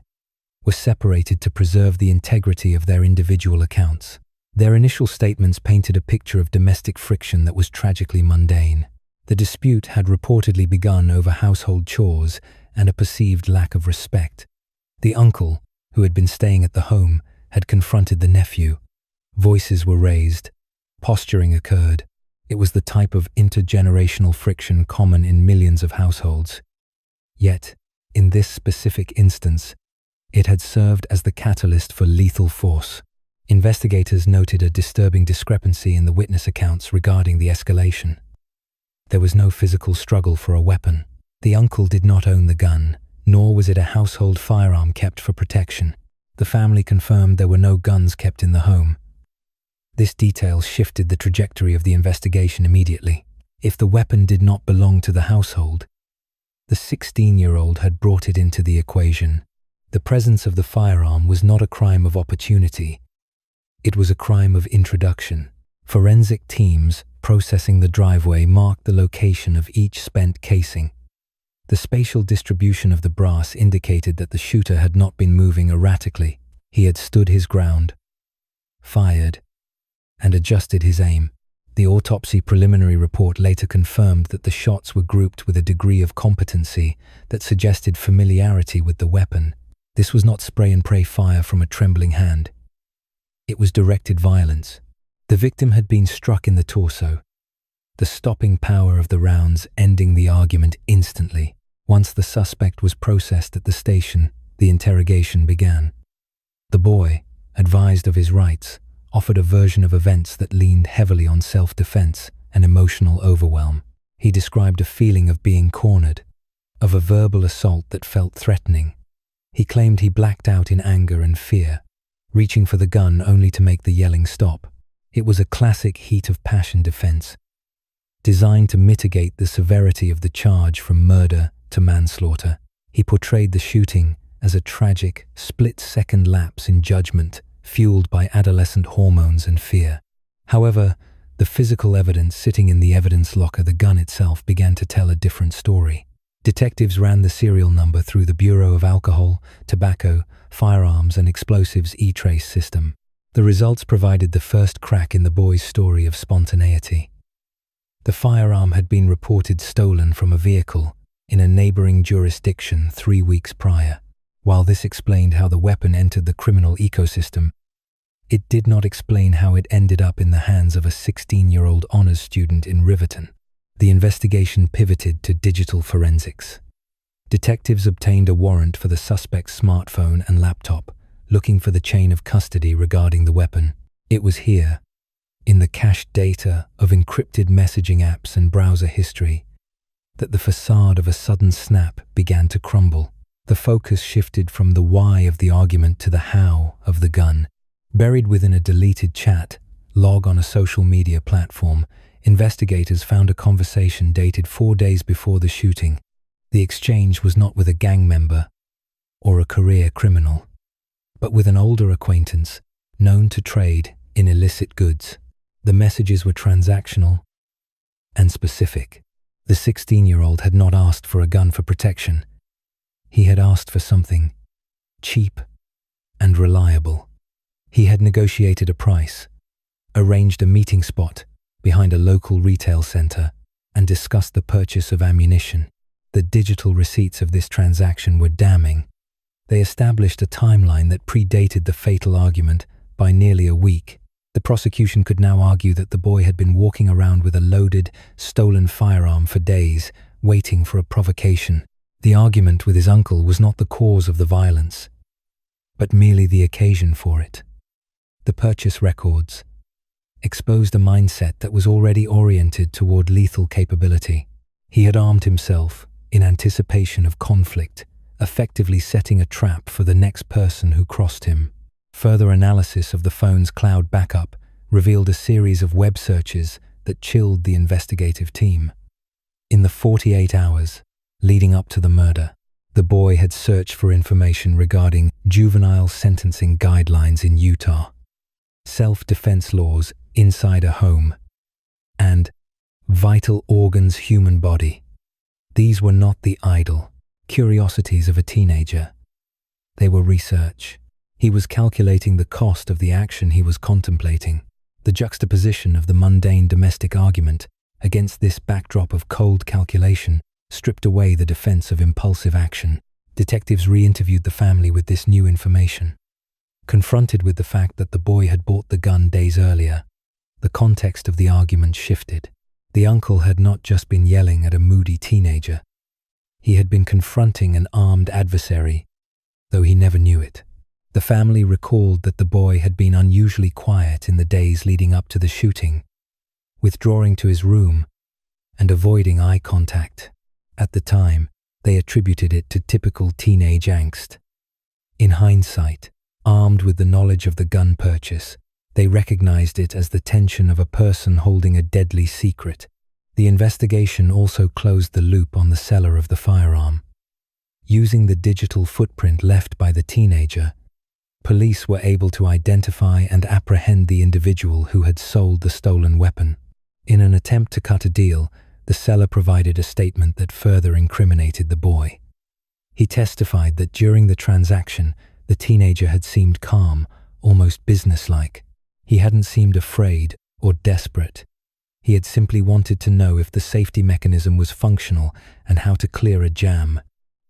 were separated to preserve the integrity of their individual accounts. Their initial statements painted a picture of domestic friction that was tragically mundane. The dispute had reportedly begun over household chores and a perceived lack of respect. The uncle, who had been staying at the home, had confronted the nephew. Voices were raised. Posturing occurred. It was the type of intergenerational friction common in millions of households. Yet, in this specific instance, it had served as the catalyst for lethal force. Investigators noted a disturbing discrepancy in the witness accounts regarding the escalation. There was no physical struggle for a weapon. The uncle did not own the gun, nor was it a household firearm kept for protection. The family confirmed there were no guns kept in the home. This detail shifted the trajectory of the investigation immediately. If the weapon did not belong to the household, the 16-year-old had brought it into the equation. The presence of the firearm was not a crime of opportunity. It was a crime of introduction. Forensic teams processing the driveway marked the location of each spent casing. The spatial distribution of the brass indicated that the shooter had not been moving erratically. He had stood his ground, fired, and adjusted his aim. The autopsy preliminary report later confirmed that the shots were grouped with a degree of competency that suggested familiarity with the weapon. This was not spray-and-pray fire from a trembling hand. It was directed violence. The victim had been struck in the torso, the stopping power of the rounds ending the argument instantly. Once the suspect was processed at the station, the interrogation began. The boy, advised of his rights, offered a version of events that leaned heavily on self-defense and emotional overwhelm. He described a feeling of being cornered, of a verbal assault that felt threatening. He claimed he blacked out in anger and fear, reaching for the gun only to make the yelling stop. It was a classic heat of passion defense, designed to mitigate the severity of the charge from murder to manslaughter. He portrayed the shooting as a tragic, split-second lapse in judgment, fueled by adolescent hormones and fear. However, the physical evidence sitting in the evidence locker, the gun itself, began to tell a different story. Detectives ran the serial number through the Bureau of Alcohol, Tobacco, Firearms and Explosives e-trace system. The results provided the first crack in the boy's story of spontaneity. The firearm had been reported stolen from a vehicle, in a neighboring jurisdiction 3 weeks prior. While this explained how the weapon entered the criminal ecosystem, it did not explain how it ended up in the hands of a 16-year-old honors student in Riverton. The investigation pivoted to digital forensics. Detectives obtained a warrant for the suspect's smartphone and laptop, looking for the chain of custody regarding the weapon. It was here, in the cached data of encrypted messaging apps and browser history, that the facade of a sudden snap began to crumble. The focus shifted from the why of the argument to the how of the gun. Buried within a deleted chat log on a social media platform, investigators found a conversation dated 4 days before the shooting. The exchange was not with a gang member or a career criminal, but with an older acquaintance known to trade in illicit goods. The messages were transactional and specific. The 16-year-old had not asked for a gun for protection. He had asked for something cheap and reliable. He had negotiated a price, arranged a meeting spot behind a local retail center, and discussed the purchase of ammunition. The digital receipts of this transaction were damning. They established a timeline that predated the fatal argument by nearly a week. The prosecution could now argue that the boy had been walking around with a loaded, stolen firearm for days, waiting for a provocation. The argument with his uncle was not the cause of the violence, but merely the occasion for it. The purchase records exposed a mindset that was already oriented toward lethal capability. He had armed himself in anticipation of conflict, effectively setting a trap for the next person who crossed him. Further analysis of the phone's cloud backup revealed a series of web searches that chilled the investigative team. In the 48 hours leading up to the murder, the boy had searched for information regarding juvenile sentencing guidelines in Utah, self-defense laws inside a home, and vital organs human body. These were not the idle curiosities of a teenager. They were research. He was calculating the cost of the action he was contemplating. The juxtaposition of the mundane domestic argument against this backdrop of cold calculation stripped away the defense of impulsive action. Detectives re-interviewed the family with this new information. Confronted with the fact that the boy had bought the gun days earlier, the context of the argument shifted. The uncle had not just been yelling at a moody teenager. He had been confronting an armed adversary, though he never knew it. The family recalled that the boy had been unusually quiet in the days leading up to the shooting, withdrawing to his room and avoiding eye contact. At the time, they attributed it to typical teenage angst. In hindsight, armed with the knowledge of the gun purchase, they recognized it as the tension of a person holding a deadly secret. The investigation also closed the loop on the seller of the firearm. Using the digital footprint left by the teenager, police were able to identify and apprehend the individual who had sold the stolen weapon. In an attempt to cut a deal, the seller provided a statement that further incriminated the boy. He testified that during the transaction, the teenager had seemed calm, almost businesslike. He hadn't seemed afraid or desperate. He had simply wanted to know if the safety mechanism was functional and how to clear a jam.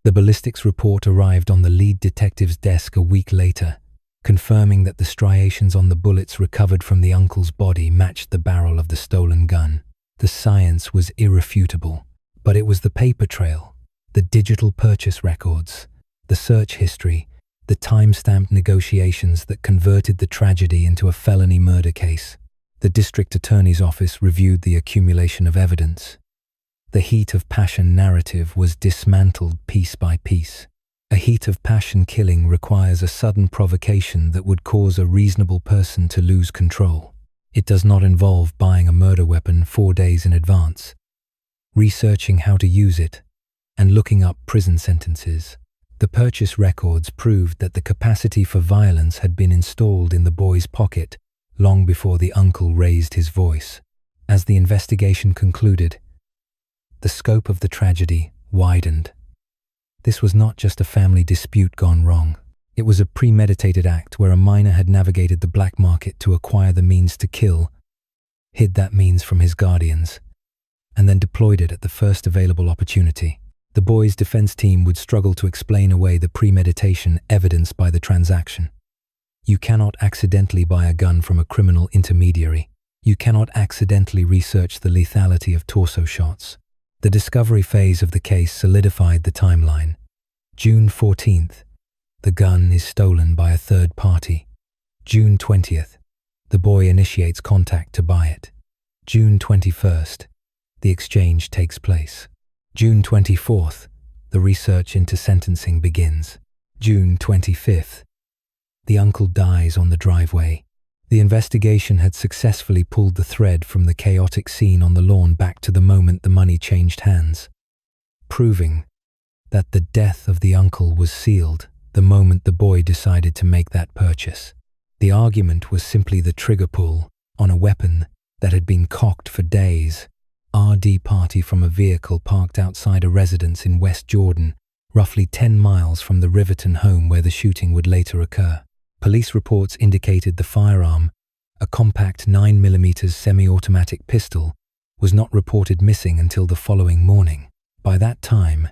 The ballistics report arrived on the lead detective's desk a week later, confirming that the striations on the bullets recovered from the uncle's body matched the barrel of the stolen gun. The science was irrefutable, but it was the paper trail, the digital purchase records, the search history, the time-stamped negotiations that converted the tragedy into a felony murder case. The district attorney's office reviewed the accumulation of evidence. The heat of passion narrative was dismantled piece by piece. A heat of passion killing requires a sudden provocation that would cause a reasonable person to lose control. It does not involve buying a murder weapon 4 days in advance, researching how to use it, and looking up prison sentences. The purchase records proved that the capacity for violence had been installed in the boy's pocket long before the uncle raised his voice. As the investigation concluded, the scope of the tragedy widened. This was not just a family dispute gone wrong. It was a premeditated act where a minor had navigated the black market to acquire the means to kill, hid that means from his guardians, and then deployed it at the first available opportunity. The boys' defense team would struggle to explain away the premeditation evidenced by the transaction. You cannot accidentally buy a gun from a criminal intermediary. You cannot accidentally research the lethality of torso shots. The discovery phase of the case solidified the timeline. June 14th, the gun is stolen by a third party. June 20th, the boy initiates contact to buy it. June 21st, the exchange takes place. June 24th, the research into sentencing begins. June 25th, the uncle dies on the driveway. The investigation had successfully pulled the thread from the chaotic scene on the lawn back to the moment the money changed hands, proving that the death of the uncle was sealed the moment the boy decided to make that purchase. The argument was simply the trigger pull on a weapon that had been cocked for days. RD party from a vehicle parked outside a residence in West Jordan, roughly 10 miles from the Riverton home where the shooting would later occur. Police reports indicated the firearm, a compact 9mm semi-automatic pistol, was not reported missing until the following morning. By that time,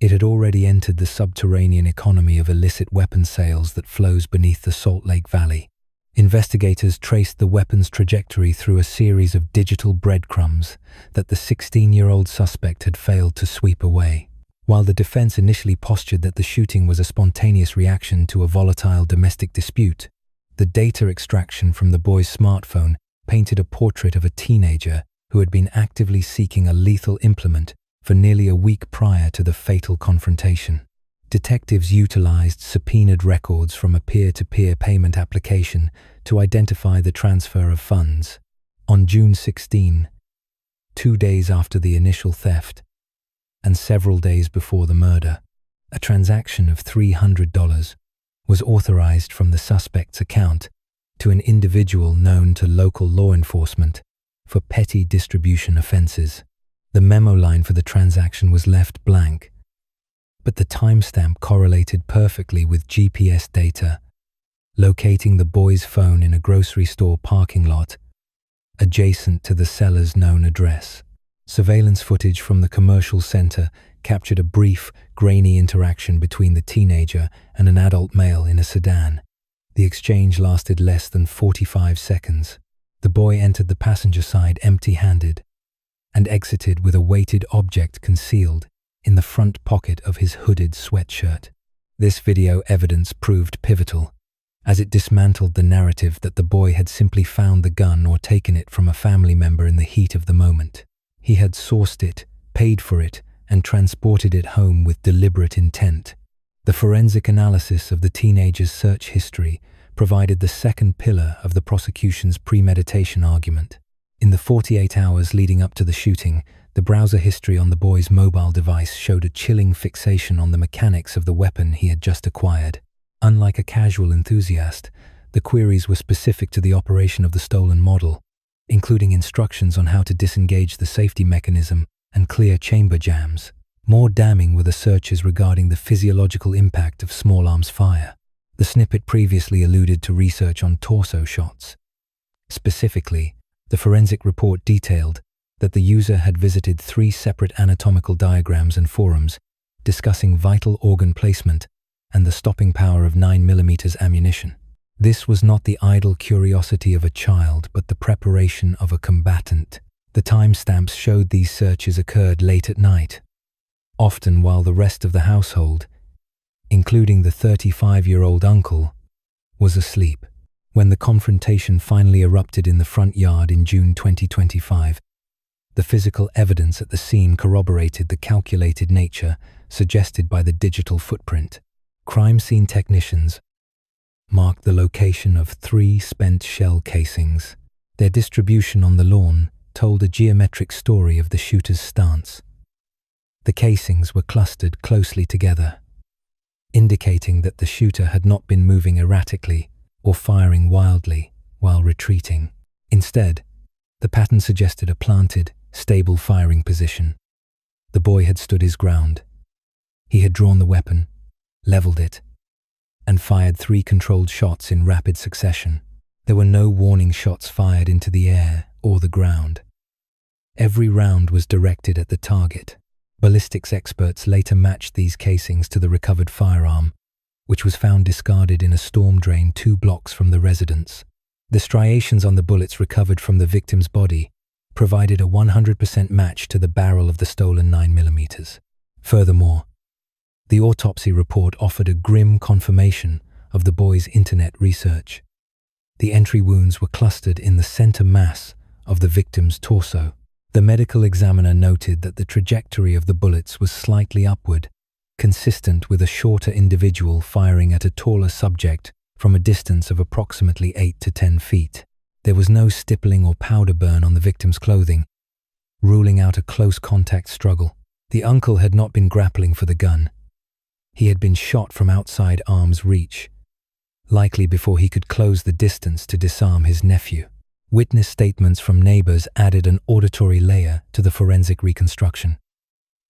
it had already entered the subterranean economy of illicit weapon sales that flows beneath the Salt Lake Valley. Investigators traced the weapon's trajectory through a series of digital breadcrumbs that the 16-year-old suspect had failed to sweep away. While the defense initially postured that the shooting was a spontaneous reaction to a volatile domestic dispute, the data extraction from the boy's smartphone painted a portrait of a teenager who had been actively seeking a lethal implement for nearly a week prior to the fatal confrontation. Detectives utilized subpoenaed records from a peer-to-peer payment application to identify the transfer of funds. On June 16, 2 days after the initial theft, and several days before the murder, a transaction of $300 was authorized from the suspect's account to an individual known to local law enforcement for petty distribution offenses. The memo line for the transaction was left blank, but the timestamp correlated perfectly with GPS data, locating the boy's phone in a grocery store parking lot adjacent to the seller's known address. Surveillance footage from the commercial center captured a brief, grainy interaction between the teenager and an adult male in a sedan. The exchange lasted less than 45 seconds. The boy entered the passenger side empty-handed and exited with a weighted object concealed in the front pocket of his hooded sweatshirt. This video evidence proved pivotal, as it dismantled the narrative that the boy had simply found the gun or taken it from a family member in the heat of the moment. He had sourced it, paid for it, and transported it home with deliberate intent. The forensic analysis of the teenager's search history provided the second pillar of the prosecution's premeditation argument. In the 48 hours leading up to the shooting, the browser history on the boy's mobile device showed a chilling fixation on the mechanics of the weapon he had just acquired. Unlike a casual enthusiast, the queries were specific to the operation of the stolen model, including instructions on how to disengage the safety mechanism and clear chamber jams. More damning were the searches regarding the physiological impact of small arms fire. The snippet previously alluded to research on torso shots. Specifically, the forensic report detailed that the user had visited 3 separate anatomical diagrams and forums discussing vital organ placement and the stopping power of 9mm ammunition. This was not the idle curiosity of a child, but the preparation of a combatant. The timestamps showed these searches occurred late at night, often while the rest of the household, including the 35-year-old uncle, was asleep. When the confrontation finally erupted in the front yard in June 2025, the physical evidence at the scene corroborated the calculated nature suggested by the digital footprint. Crime scene technicians marked the location of 3 spent shell casings. Their distribution on the lawn told a geometric story of the shooter's stance. The casings were clustered closely together, indicating that the shooter had not been moving erratically or firing wildly while retreating. Instead, the pattern suggested a planted, stable firing position. The boy had stood his ground. He had drawn the weapon, leveled it, and fired 3 controlled shots in rapid succession. There were no warning shots fired into the air or the ground. Every round was directed at the target. Ballistics experts later matched these casings to the recovered firearm, which was found discarded in a storm drain 2 blocks from the residence. The striations on the bullets recovered from the victim's body provided a 100% match to the barrel of the stolen 9mm. Furthermore, the autopsy report offered a grim confirmation of the boy's internet research. The entry wounds were clustered in the center mass of the victim's torso. The medical examiner noted that the trajectory of the bullets was slightly upward, consistent with a shorter individual firing at a taller subject from a distance of approximately 8 to 10 feet. There was no stippling or powder burn on the victim's clothing, ruling out a close contact struggle. The uncle had not been grappling for the gun. He had been shot from outside arm's reach, likely before he could close the distance to disarm his nephew. Witness statements from neighbors added an auditory layer to the forensic reconstruction.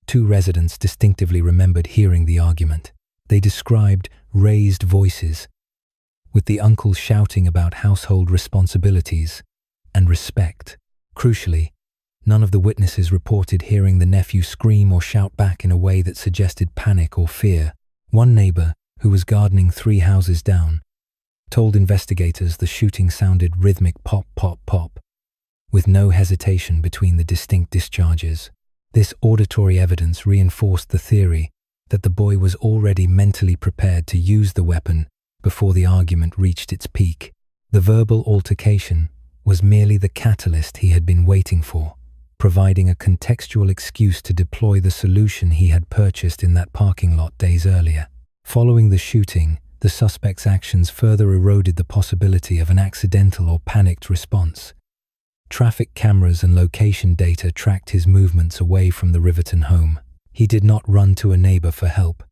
2 residents distinctively remembered hearing the argument. They described raised voices, with the uncle shouting about household responsibilities and respect. Crucially, none of the witnesses reported hearing the nephew scream or shout back in a way that suggested panic or fear. One neighbor, who was gardening 3 houses down, told investigators the shooting sounded rhythmic pop, pop, pop, with no hesitation between the distinct discharges. This auditory evidence reinforced the theory that the boy was already mentally prepared to use the weapon before the argument reached its peak. The verbal altercation was merely the catalyst he had been waiting for, providing a contextual excuse to deploy the solution he had purchased in that parking lot days earlier. Following the shooting, the suspect's actions further eroded the possibility of an accidental or panicked response. Traffic cameras and location data tracked his movements away from the Riverton home. He did not run to a neighbor for help.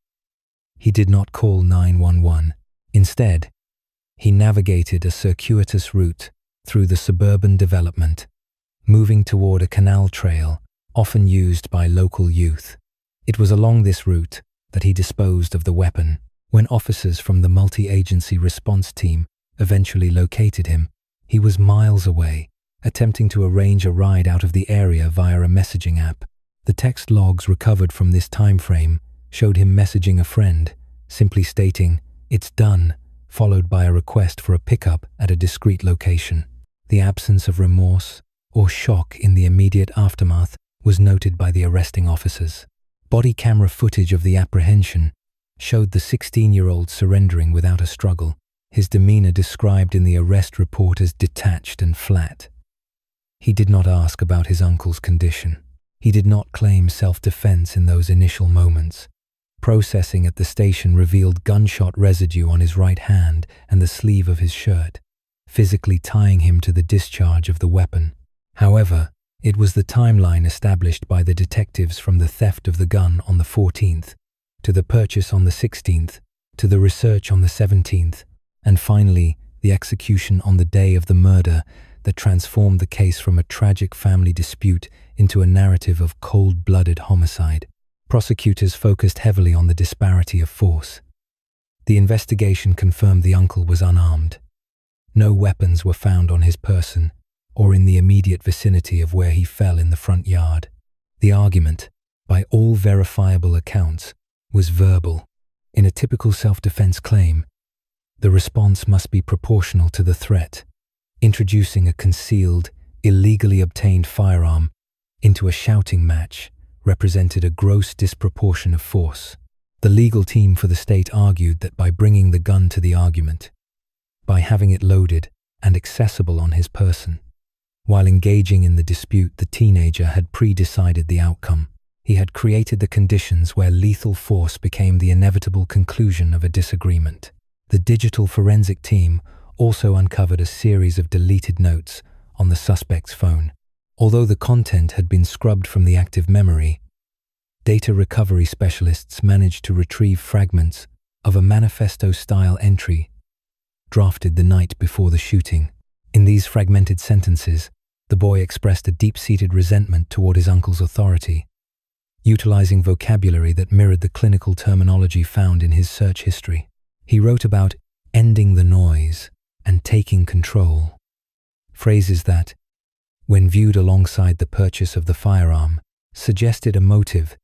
He did not call 911. Instead, he navigated a circuitous route through the suburban development, moving toward a canal trail often used by local youth. It was along this route that he disposed of the weapon. When officers from the multi-agency response team eventually located him, he was miles away, attempting to arrange a ride out of the area via a messaging app. The text logs recovered from this time frame showed him messaging a friend, simply stating, "It's done," followed by a request for a pickup at a discrete location. The absence of remorse or shock in the immediate aftermath was noted by the arresting officers. Body camera footage of the apprehension showed the 16-year-old surrendering without a struggle, his demeanor described in the arrest report as detached and flat. He did not ask about his uncle's condition. He did not claim self-defense in those initial moments. Processing at the station revealed gunshot residue on his right hand and the sleeve of his shirt, physically tying him to the discharge of the weapon. However, it was the timeline established by the detectives from the theft of the gun on the 14th, to the purchase on the 16th, to the research on the 17th, and finally the execution on the day of the murder that transformed the case from a tragic family dispute into a narrative of cold-blooded homicide. Prosecutors focused heavily on the disparity of force. The investigation confirmed the uncle was unarmed. No weapons were found on his person or in the immediate vicinity of where he fell in the front yard. The argument, by all verifiable accounts, was verbal. In a typical self-defense claim, the response must be proportional to the threat. Introducing a concealed, illegally obtained firearm into a shouting match represented a gross disproportion of force. The legal team for the state argued that by bringing the gun to the argument, by having it loaded and accessible on his person, while engaging in the dispute, the teenager had pre-decided the outcome. He had created the conditions where lethal force became the inevitable conclusion of a disagreement. The digital forensic team also uncovered a series of deleted notes on the suspect's phone. Although the content had been scrubbed from the active memory, data recovery specialists managed to retrieve fragments of a manifesto-style entry drafted the night before the shooting. In these fragmented sentences, the boy expressed a deep-seated resentment toward his uncle's authority, utilizing vocabulary that mirrored the clinical terminology found in his search history. He wrote about ending the noise and taking control, phrases that, when viewed alongside the purchase of the firearm, suggested a motive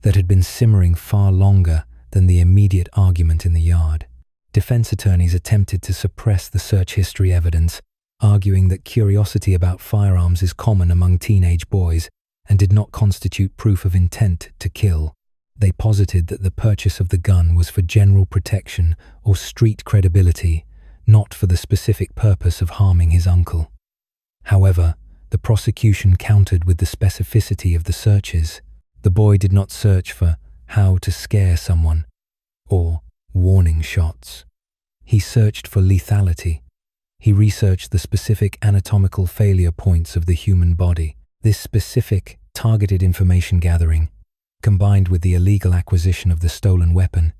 that had been simmering far longer than the immediate argument in the yard. Defense attorneys attempted to suppress the search history evidence, arguing that curiosity about firearms is common among teenage boys and did not constitute proof of intent to kill. They posited that the purchase of the gun was for general protection or street credibility, not for the specific purpose of harming his uncle. However, the prosecution countered with the specificity of the searches. The boy did not search for how to scare someone or warning shots. He searched for lethality. He researched the specific anatomical failure points of the human body. This specific, targeted information gathering, combined with the illegal acquisition of the stolen weapon,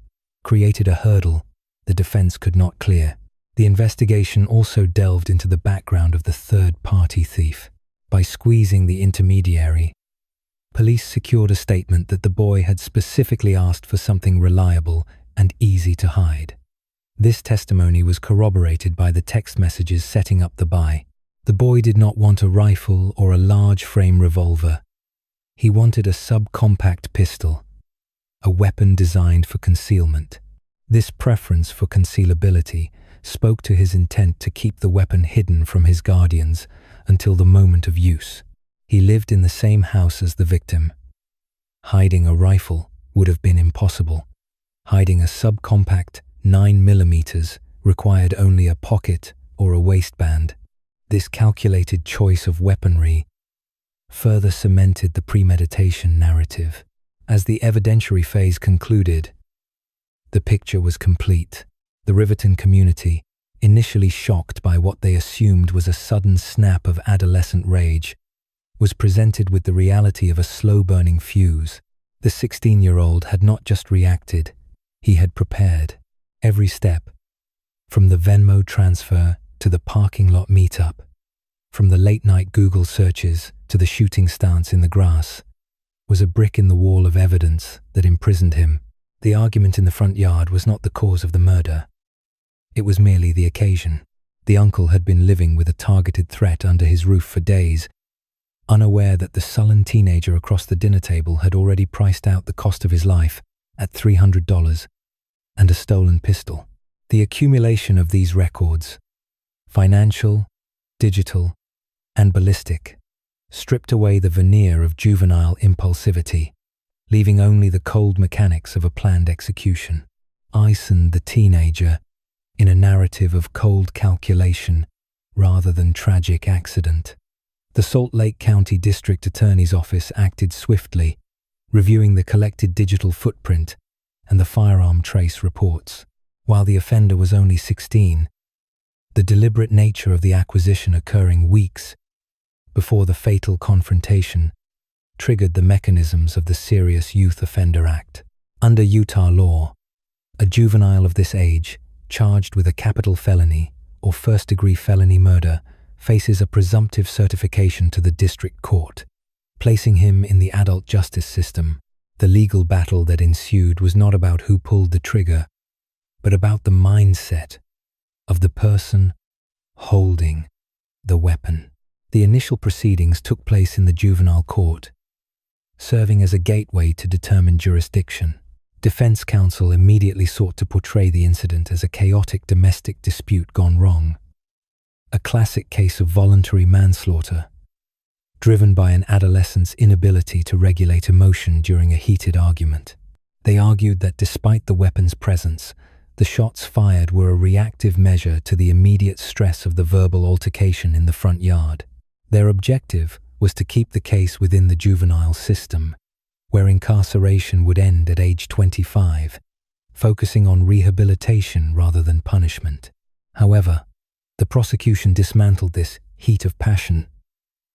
created a hurdle the defense could not clear. The investigation also delved into the background of the third-party thief. By squeezing the intermediary, police secured a statement that the boy had specifically asked for something reliable and easy to hide. This testimony was corroborated by the text messages setting up the buy. The boy did not want a rifle or a large-frame revolver. He wanted a subcompact pistol, a weapon designed for concealment. This preference for concealability spoke to his intent to keep the weapon hidden from his guardians until the moment of use. He lived in the same house as the victim. Hiding a rifle would have been impossible. Hiding a subcompact 9mm required only a pocket or a waistband. This calculated choice of weaponry further cemented the premeditation narrative. As the evidentiary phase concluded, the picture was complete. The Riverton community, initially shocked by what they assumed was a sudden snap of adolescent rage, was presented with the reality of a slow-burning fuse. The 16-year-old had not just reacted, he had prepared. Every step, from the Venmo transfer to the parking lot meetup, from the late-night Google searches to the shooting stance in the grass, was a brick in the wall of evidence that imprisoned him. The argument in the front yard was not the cause of the murder. It was merely the occasion. The uncle had been living with a targeted threat under his roof for days, unaware that the sullen teenager across the dinner table had already priced out the cost of his life at $300 and a stolen pistol. The accumulation of these records, financial, digital, and ballistic, stripped away the veneer of juvenile impulsivity, leaving only the cold mechanics of a planned execution. Iced the teenager in a narrative of cold calculation rather than tragic accident. The Salt Lake County District Attorney's Office acted swiftly, reviewing the collected digital footprint and the firearm trace reports. While the offender was only 16, the deliberate nature of the acquisition occurring weeks before the fatal confrontation triggered the mechanisms of the Serious Youth Offender Act. Under Utah law, a juvenile of this age, charged with a capital felony or first-degree felony murder, faces a presumptive certification to the district court, placing him in the adult justice system. The legal battle that ensued was not about who pulled the trigger, but about the mindset of the person holding the weapon. The initial proceedings took place in the juvenile court, serving as a gateway to determine jurisdiction. Defense counsel immediately sought to portray the incident as a chaotic domestic dispute gone wrong, a classic case of voluntary manslaughter, driven by an adolescent's inability to regulate emotion during a heated argument. They argued that despite the weapon's presence, the shots fired were a reactive measure to the immediate stress of the verbal altercation in the front yard. Their objective was to keep the case within the juvenile system, where incarceration would end at age 25, focusing on rehabilitation rather than punishment. However, the prosecution dismantled this heat of passion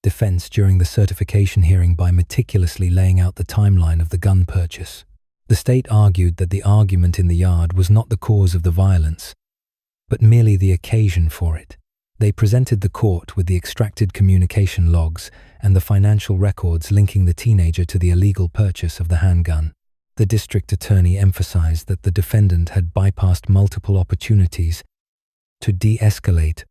defense during the certification hearing by meticulously laying out the timeline of the gun purchase. The state argued that the argument in the yard was not the cause of the violence, but merely the occasion for it. They presented the court with the extracted communication logs and the financial records linking the teenager to the illegal purchase of the handgun. The district attorney emphasized that the defendant had bypassed multiple opportunities to de-escalate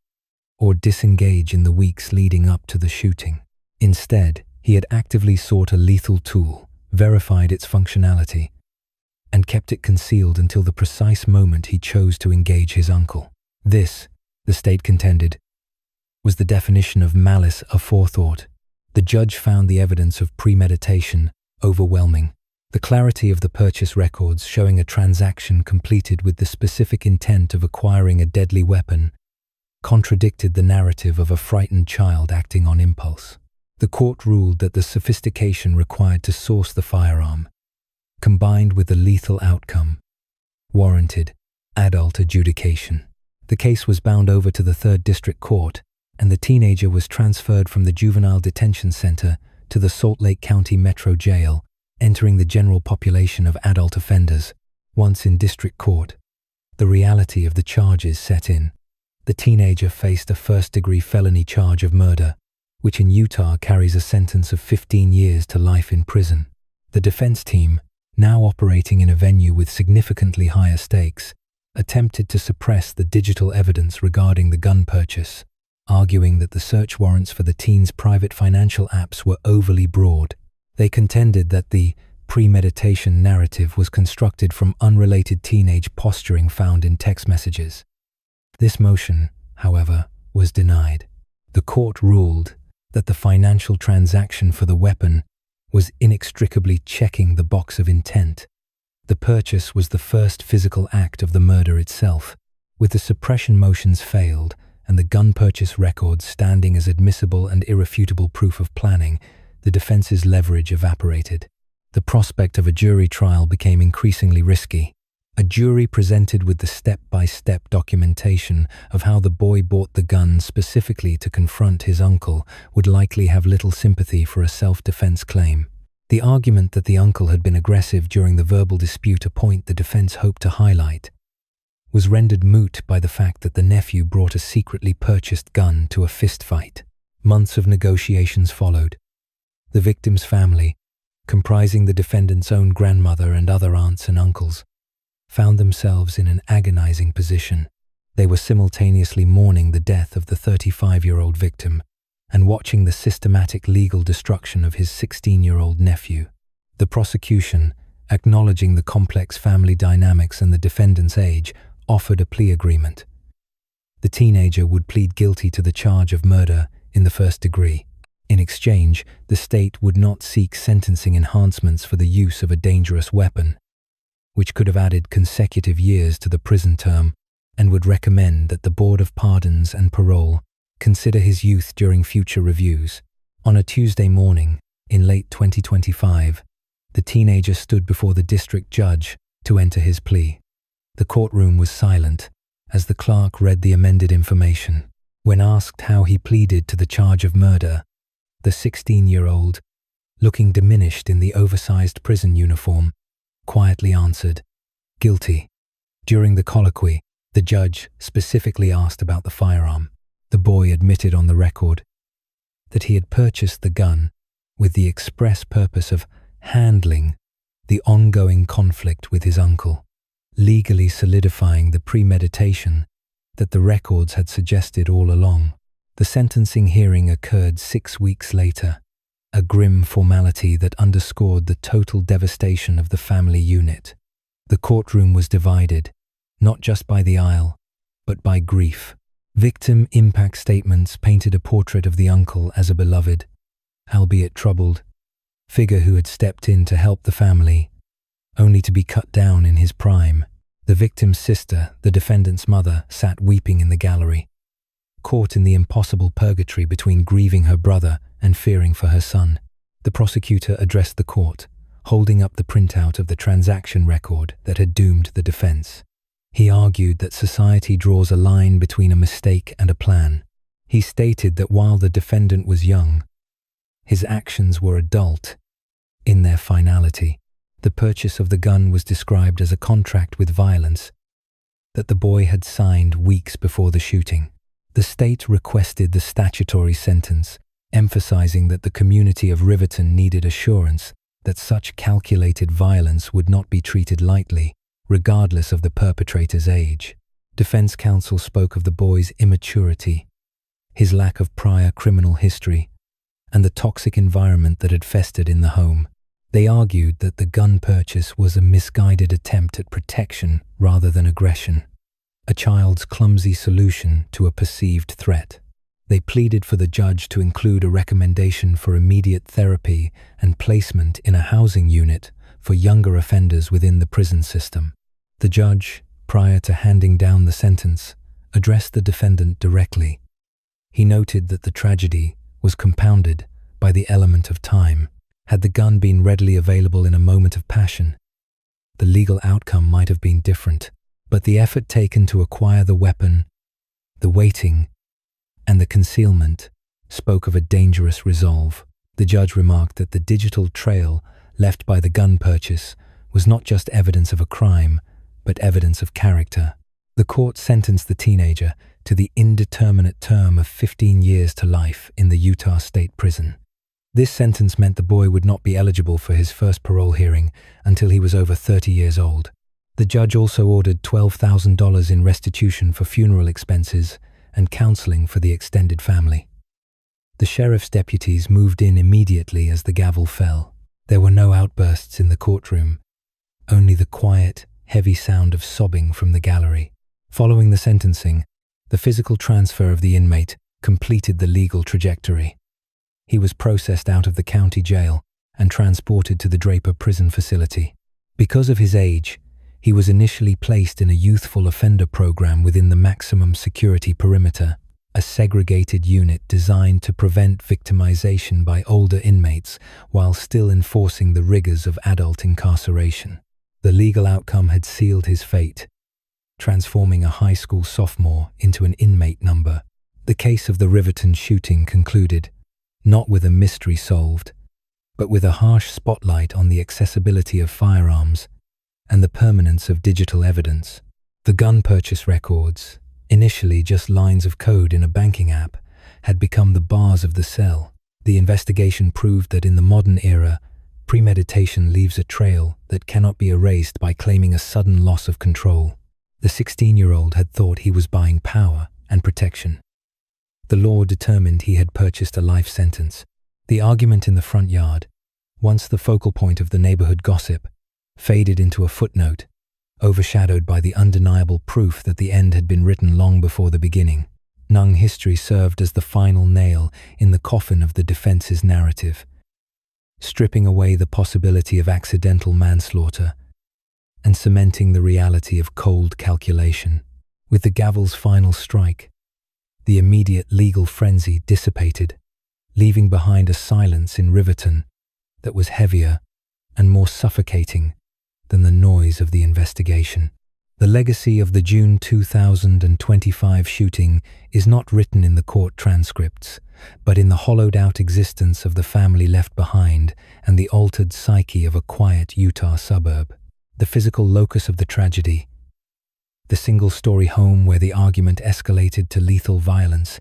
or disengage in the weeks leading up to the shooting. Instead, he had actively sought a lethal tool, verified its functionality, and kept it concealed until the precise moment he chose to engage his uncle. This, the state contended, was the definition of malice aforethought. The judge found the evidence of premeditation overwhelming. The clarity of the purchase records showing a transaction completed with the specific intent of acquiring a deadly weapon contradicted the narrative of a frightened child acting on impulse. The court ruled that the sophistication required to source the firearm, combined with the lethal outcome, warranted adult adjudication. The case was bound over to the 3rd District Court, and the teenager was transferred from the Juvenile Detention Center to the Salt Lake County Metro Jail, entering the general population of adult offenders. Once in district court, the reality of the charges set in. The teenager faced a first-degree felony charge of murder, which in Utah carries a sentence of 15 years to life in prison. The defense team, now operating in a venue with significantly higher stakes, attempted to suppress the digital evidence regarding the gun purchase, arguing that the search warrants for the teen's private financial apps were overly broad. They contended that the premeditation narrative was constructed from unrelated teenage posturing found in text messages. This motion, however, was denied. The court ruled that the financial transaction for the weapon was inextricably checking the box of intent. The purchase was the first physical act of the murder itself, with the suppression motions failed and the gun purchase records standing as admissible and irrefutable proof of planning. The defense's leverage evaporated. The prospect of a jury trial became increasingly risky. A jury presented with the step-by-step documentation of how the boy bought the gun specifically to confront his uncle would likely have little sympathy for a self-defense claim. The argument that the uncle had been aggressive during the verbal dispute, a point the defense hoped to highlight, was rendered moot by the fact that the nephew brought a secretly purchased gun to a fistfight. Months of negotiations followed. The victim's family, comprising the defendant's own grandmother and other aunts and uncles, found themselves in an agonizing position. They were simultaneously mourning the death of the 35-year-old victim and watching the systematic legal destruction of his 16-year-old nephew. The prosecution, acknowledging the complex family dynamics and the defendant's age, offered a plea agreement. The teenager would plead guilty to the charge of murder in the first degree. In exchange, the state would not seek sentencing enhancements for the use of a dangerous weapon, which could have added consecutive years to the prison term, and would recommend that the Board of Pardons and Parole consider his youth during future reviews. On a Tuesday morning, in late 2025, the teenager stood before the district judge to enter his plea. The courtroom was silent as the clerk read the amended information. When asked how he pleaded to the charge of murder, the 16-year-old, looking diminished in the oversized prison uniform, quietly answered, "Guilty." During the colloquy, the judge specifically asked about the firearm. The boy admitted on the record that he had purchased the gun with the express purpose of handling the ongoing conflict with his uncle, legally solidifying the premeditation that the records had suggested all along. The sentencing hearing occurred 6 weeks later, a grim formality that underscored the total devastation of the family unit. The courtroom was divided, not just by the aisle, but by grief. Victim impact statements painted a portrait of the uncle as a beloved, albeit troubled, figure who had stepped in to help the family, only to be cut down in his prime. The victim's sister, the defendant's mother, sat weeping in the gallery, caught in the impossible purgatory between grieving her brother and fearing for her son. The prosecutor addressed the court, holding up the printout of the transaction record that had doomed the defense. He argued that society draws a line between a mistake and a plan. He stated that while the defendant was young, his actions were adult in their finality. The purchase of the gun was described as a contract with violence that the boy had signed weeks before the shooting. The state requested the statutory sentence, emphasizing that the community of Riverton needed assurance that such calculated violence would not be treated lightly, regardless of the perpetrator's age. Defense counsel spoke of the boy's immaturity, his lack of prior criminal history, and the toxic environment that had festered in the home. They argued that the gun purchase was a misguided attempt at protection rather than aggression, a child's clumsy solution to a perceived threat. They pleaded for the judge to include a recommendation for immediate therapy and placement in a housing unit for younger offenders within the prison system. The judge, prior to handing down the sentence, addressed the defendant directly. He noted that the tragedy was compounded by the element of time. Had the gun been readily available in a moment of passion, the legal outcome might have been different. But the effort taken to acquire the weapon, the waiting, and the concealment spoke of a dangerous resolve. The judge remarked that the digital trail left by the gun purchase was not just evidence of a crime, but evidence of character. The court sentenced the teenager to the indeterminate term of 15 years to life in the Utah State Prison. This sentence meant the boy would not be eligible for his first parole hearing until he was over 30 years old. The judge also ordered $12,000 in restitution for funeral expenses and counseling for the extended family. The sheriff's deputies moved in immediately as the gavel fell. There were no outbursts in the courtroom, only the quiet, heavy sound of sobbing from the gallery. Following the sentencing, the physical transfer of the inmate completed the legal trajectory. He was processed out of the county jail and transported to the Draper prison facility. Because of his age, he was initially placed in a youthful offender program within the maximum security perimeter, a segregated unit designed to prevent victimization by older inmates while still enforcing the rigors of adult incarceration. The legal outcome had sealed his fate, transforming a high school sophomore into an inmate number. The case of the Riverton shooting concluded, not with a mystery solved, but with a harsh spotlight on the accessibility of firearms and the permanence of digital evidence. The gun purchase records, initially just lines of code in a banking app, had become the bars of the cell. The investigation proved that in the modern era, premeditation leaves a trail that cannot be erased by claiming a sudden loss of control. The 16-year-old had thought he was buying power and protection. The law determined he had purchased a life sentence. The argument in the front yard, once the focal point of the neighborhood gossip, faded into a footnote, overshadowed by the undeniable proof that the end had been written long before the beginning. Nung history served as the final nail in the coffin of the defense's narrative, stripping away the possibility of accidental manslaughter and cementing the reality of cold calculation. With the gavel's final strike, the immediate legal frenzy dissipated, leaving behind a silence in Riverton that was heavier and more suffocating than the noise of the investigation. The legacy of the June 2025 shooting is not written in the court transcripts, but in the hollowed-out existence of the family left behind and the altered psyche of a quiet Utah suburb. The physical locus of the tragedy, the single-story home where the argument escalated to lethal violence,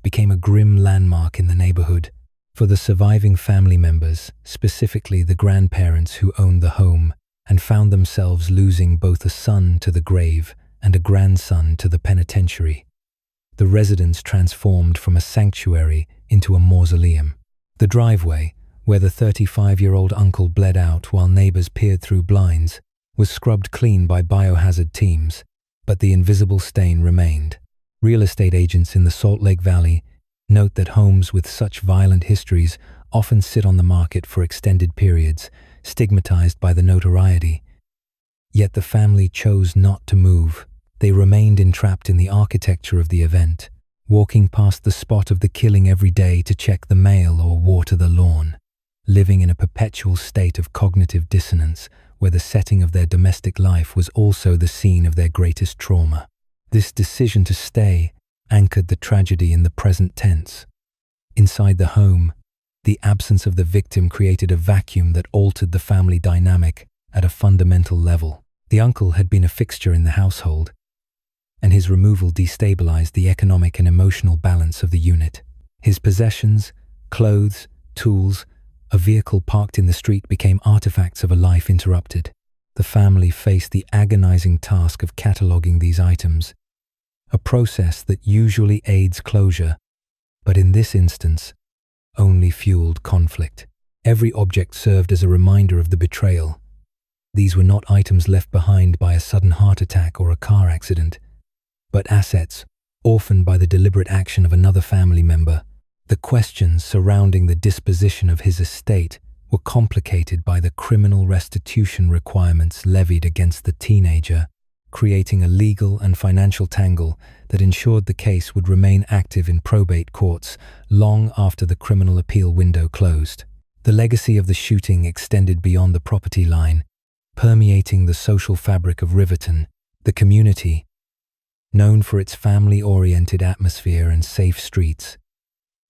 became a grim landmark in the neighborhood. For the surviving family members, specifically the grandparents who owned the home, and found themselves losing both a son to the grave and a grandson to the penitentiary. The residence transformed from a sanctuary into a mausoleum. The driveway, where the 35-year-old uncle bled out while neighbors peered through blinds, was scrubbed clean by biohazard teams, but the invisible stain remained. Real estate agents in the Salt Lake Valley note that homes with such violent histories often sit on the market for extended periods, stigmatized by the notoriety. Yet the family chose not to move. They remained entrapped in the architecture of the event, walking past the spot of the killing every day to check the mail or water the lawn, living in a perpetual state of cognitive dissonance where the setting of their domestic life was also the scene of their greatest trauma. This decision to stay anchored the tragedy in the present tense. Inside the home, the absence of the victim created a vacuum that altered the family dynamic at a fundamental level. The uncle had been a fixture in the household, and his removal destabilized the economic and emotional balance of the unit. His possessions, clothes, tools, a vehicle parked in the street became artifacts of a life interrupted. The family faced the agonizing task of cataloging these items, a process that usually aids closure, but in this instance, only fueled conflict. Every object served as a reminder of the betrayal. These were not items left behind by a sudden heart attack or a car accident, but assets orphaned by the deliberate action of another family member. The questions surrounding the disposition of his estate were complicated by the criminal restitution requirements levied against the teenager, creating a legal and financial tangle that ensured the case would remain active in probate courts long after the criminal appeal window closed. The legacy of the shooting extended beyond the property line, permeating the social fabric of Riverton. The community, known for its family-oriented atmosphere and safe streets,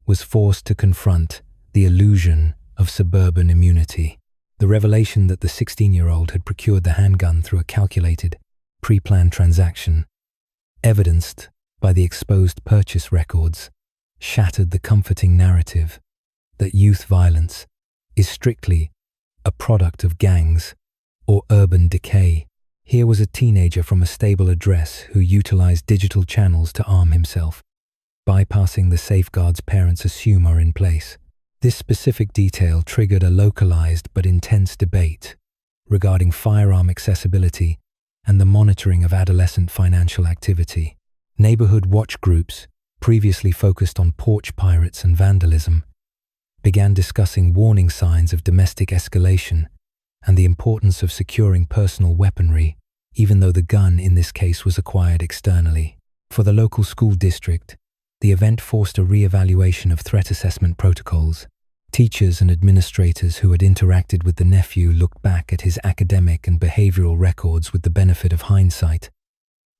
was forced to confront the illusion of suburban immunity. The revelation that the 16-year-old had procured the handgun through a calculated, pre-planned transaction, evidenced by the exposed purchase records, shattered the comforting narrative that youth violence is strictly a product of gangs or urban decay. Here was a teenager from a stable address who utilized digital channels to arm himself, bypassing the safeguards parents assume are in place. This specific detail triggered a localized but intense debate regarding firearm accessibility and the monitoring of adolescent financial activity. Neighborhood watch groups, previously focused on porch pirates and vandalism, began discussing warning signs of domestic escalation and the importance of securing personal weaponry, even though the gun in this case was acquired externally. For the local school district, the event forced a re-evaluation of threat assessment protocols. Teachers and administrators who had interacted with the nephew looked back at his academic and behavioral records with the benefit of hindsight,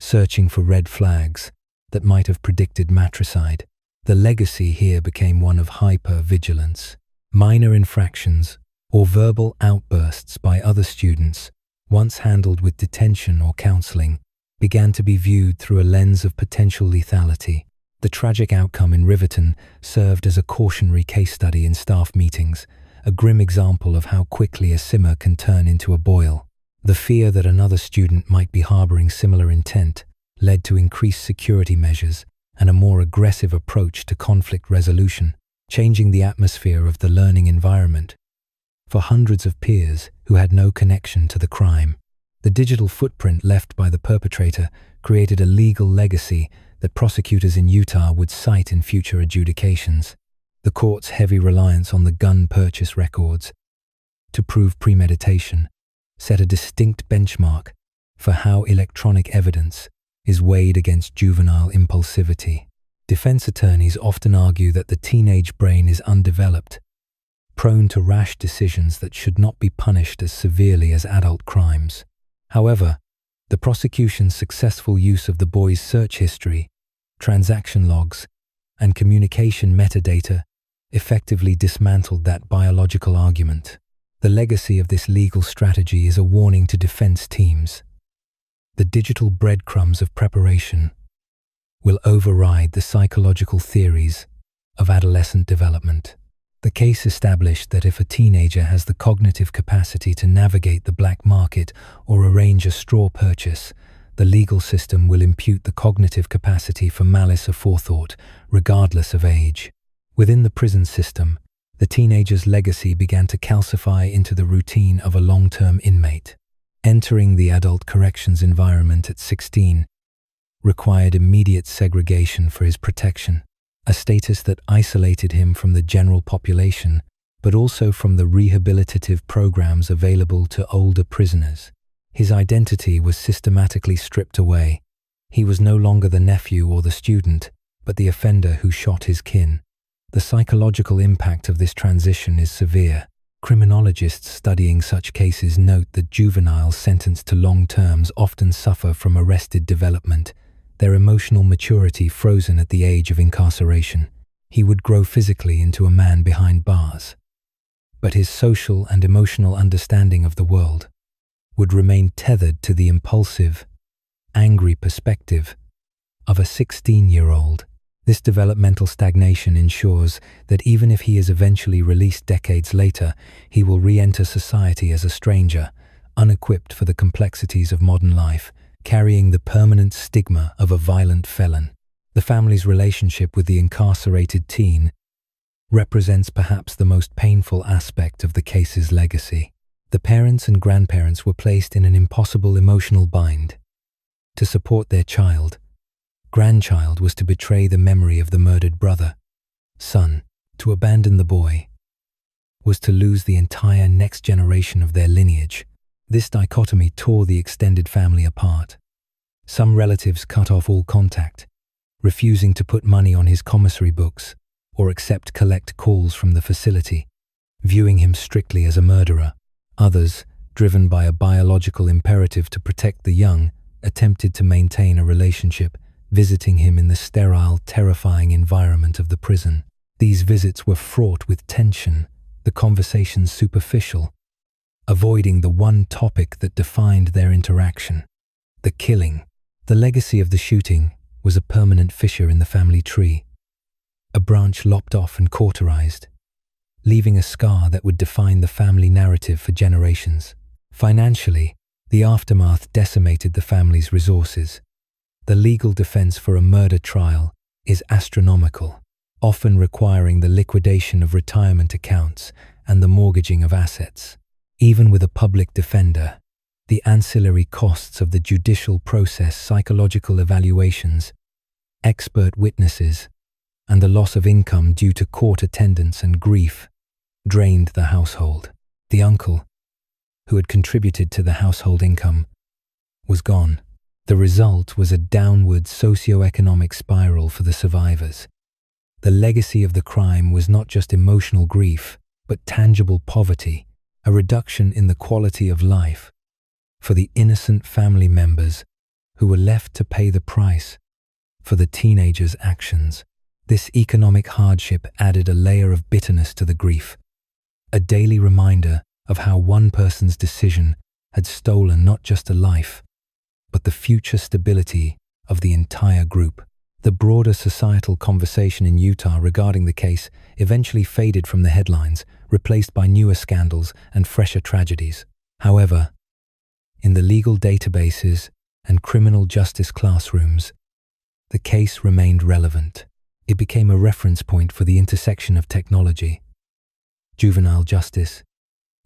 searching for red flags that might have predicted matricide. The legacy here became one of hyper-vigilance. Minor infractions or verbal outbursts by other students, once handled with detention or counseling, began to be viewed through a lens of potential lethality. The tragic outcome in Riverton served as a cautionary case study in staff meetings, a grim example of how quickly a simmer can turn into a boil. The fear that another student might be harboring similar intent led to increased security measures and a more aggressive approach to conflict resolution, changing the atmosphere of the learning environment. For hundreds of peers who had no connection to the crime, the digital footprint left by the perpetrator created a legal legacy that prosecutors in Utah would cite in future adjudications. The court's heavy reliance on the gun purchase records to prove premeditation set a distinct benchmark for how electronic evidence is weighed against juvenile impulsivity. Defense attorneys often argue that the teenage brain is undeveloped, prone to rash decisions that should not be punished as severely as adult crimes. However, the prosecution's successful use of the boy's search history, transaction logs, and communication metadata effectively dismantled that biological argument. The legacy of this legal strategy is a warning to defense teams. The digital breadcrumbs of preparation will override the psychological theories of adolescent development. The case established that if a teenager has the cognitive capacity to navigate the black market or arrange a straw purchase, the legal system will impute the cognitive capacity for malice aforethought, regardless of age. Within the prison system, the teenager's legacy began to calcify into the routine of a long-term inmate. Entering the adult corrections environment at 16 required immediate segregation for his protection, a status that isolated him from the general population, but also from the rehabilitative programs available to older prisoners. His identity was systematically stripped away. He was no longer the nephew or the student, but the offender who shot his kin. The psychological impact of this transition is severe. Criminologists studying such cases note that juveniles sentenced to long terms often suffer from arrested development, their emotional maturity frozen at the age of incarceration. He would grow physically into a man behind bars, but his social and emotional understanding of the world would remain tethered to the impulsive, angry perspective of a 16-year-old. This developmental stagnation ensures that even if he is eventually released decades later, he will re-enter society as a stranger, unequipped for the complexities of modern life, carrying the permanent stigma of a violent felon. The family's relationship with the incarcerated teen represents perhaps the most painful aspect of the case's legacy. The parents and grandparents were placed in an impossible emotional bind. To support their child, grandchild was to betray the memory of the murdered brother. Son, to abandon the boy, was to lose the entire next generation of their lineage. This dichotomy tore the extended family apart. Some relatives cut off all contact, refusing to put money on his commissary books or accept collect calls from the facility, viewing him strictly as a murderer. Others, driven by a biological imperative to protect the young, attempted to maintain a relationship, visiting him in the sterile, terrifying environment of the prison. These visits were fraught with tension, the conversations superficial, avoiding the one topic that defined their interaction: the killing. The legacy of the shooting was a permanent fissure in the family tree, a branch lopped off and cauterized, leaving a scar that would define the family narrative for generations. Financially, the aftermath decimated the family's resources. The legal defense for a murder trial is astronomical, often requiring the liquidation of retirement accounts and the mortgaging of assets. Even with a public defender, the ancillary costs of the judicial process, psychological evaluations, expert witnesses, and the loss of income due to court attendance and grief drained the household. The uncle, who had contributed to the household income, was gone. The result was a downward socio-economic spiral for the survivors. The legacy of the crime was not just emotional grief, but tangible poverty, a reduction in the quality of life for the innocent family members who were left to pay the price for the teenagers' actions. This economic hardship added a layer of bitterness to the grief, a daily reminder of how one person's decision had stolen not just a life, but the future stability of the entire group. The broader societal conversation in Utah regarding the case eventually faded from the headlines, replaced by newer scandals and fresher tragedies. However, in the legal databases and criminal justice classrooms, the case remained relevant. It became a reference point for the intersection of technology, juvenile justice,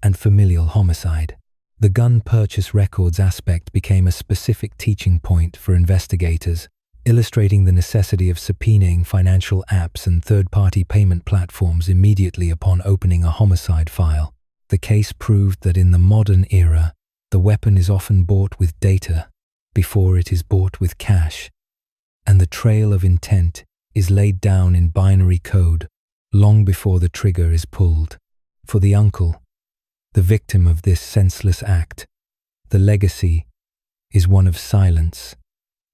and familial homicide. The gun purchase records aspect became a specific teaching point for investigators, illustrating the necessity of subpoenaing financial apps and third-party payment platforms immediately upon opening a homicide file. The case proved that in the modern era, the weapon is often bought with data before it is bought with cash, and the trail of intent is laid down in binary code long before the trigger is pulled. For the uncle, the victim of this senseless act, the legacy is one of silence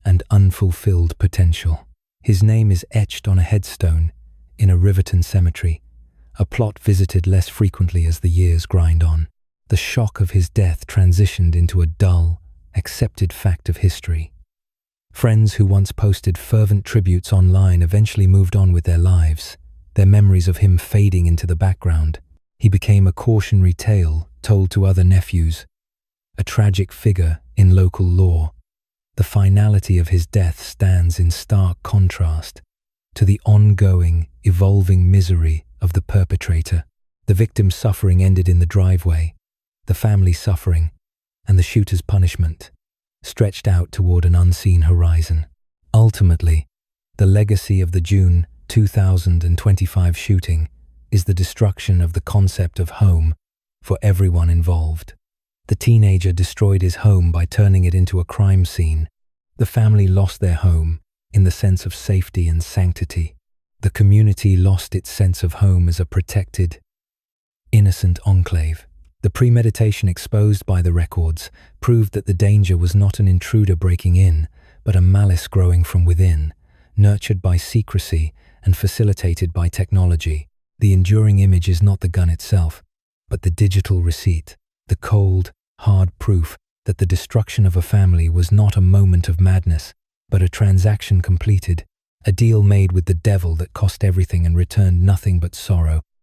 and unfulfilled potential. His name is etched on a headstone in a Riverton cemetery, a plot visited less frequently as the years grind on. The shock of his death transitioned into a dull, accepted fact of history. Friends who once posted fervent tributes online eventually moved on with their lives, their memories of him fading into the background. He became a cautionary tale told to other nephews, a tragic figure in local lore. The finality of his death stands in stark contrast to the ongoing, evolving misery of the perpetrator. The victim's suffering ended in the driveway, the family's suffering, and the shooter's punishment stretched out toward an unseen horizon. Ultimately, the legacy of the June 2025 shooting is the destruction of the concept of home for everyone involved. The teenager destroyed his home by turning it into a crime scene. The family lost their home in the sense of safety and sanctity. The community lost its sense of home as a protected, innocent enclave. The premeditation exposed by the records proved that the danger was not an intruder breaking in, but a malice growing from within, nurtured by secrecy and facilitated by technology. The enduring image is not the gun itself, but the digital receipt, the cold, hard proof that the destruction of a family was not a moment of madness, but a transaction completed, a deal made with the devil that cost everything and returned nothing but sorrow.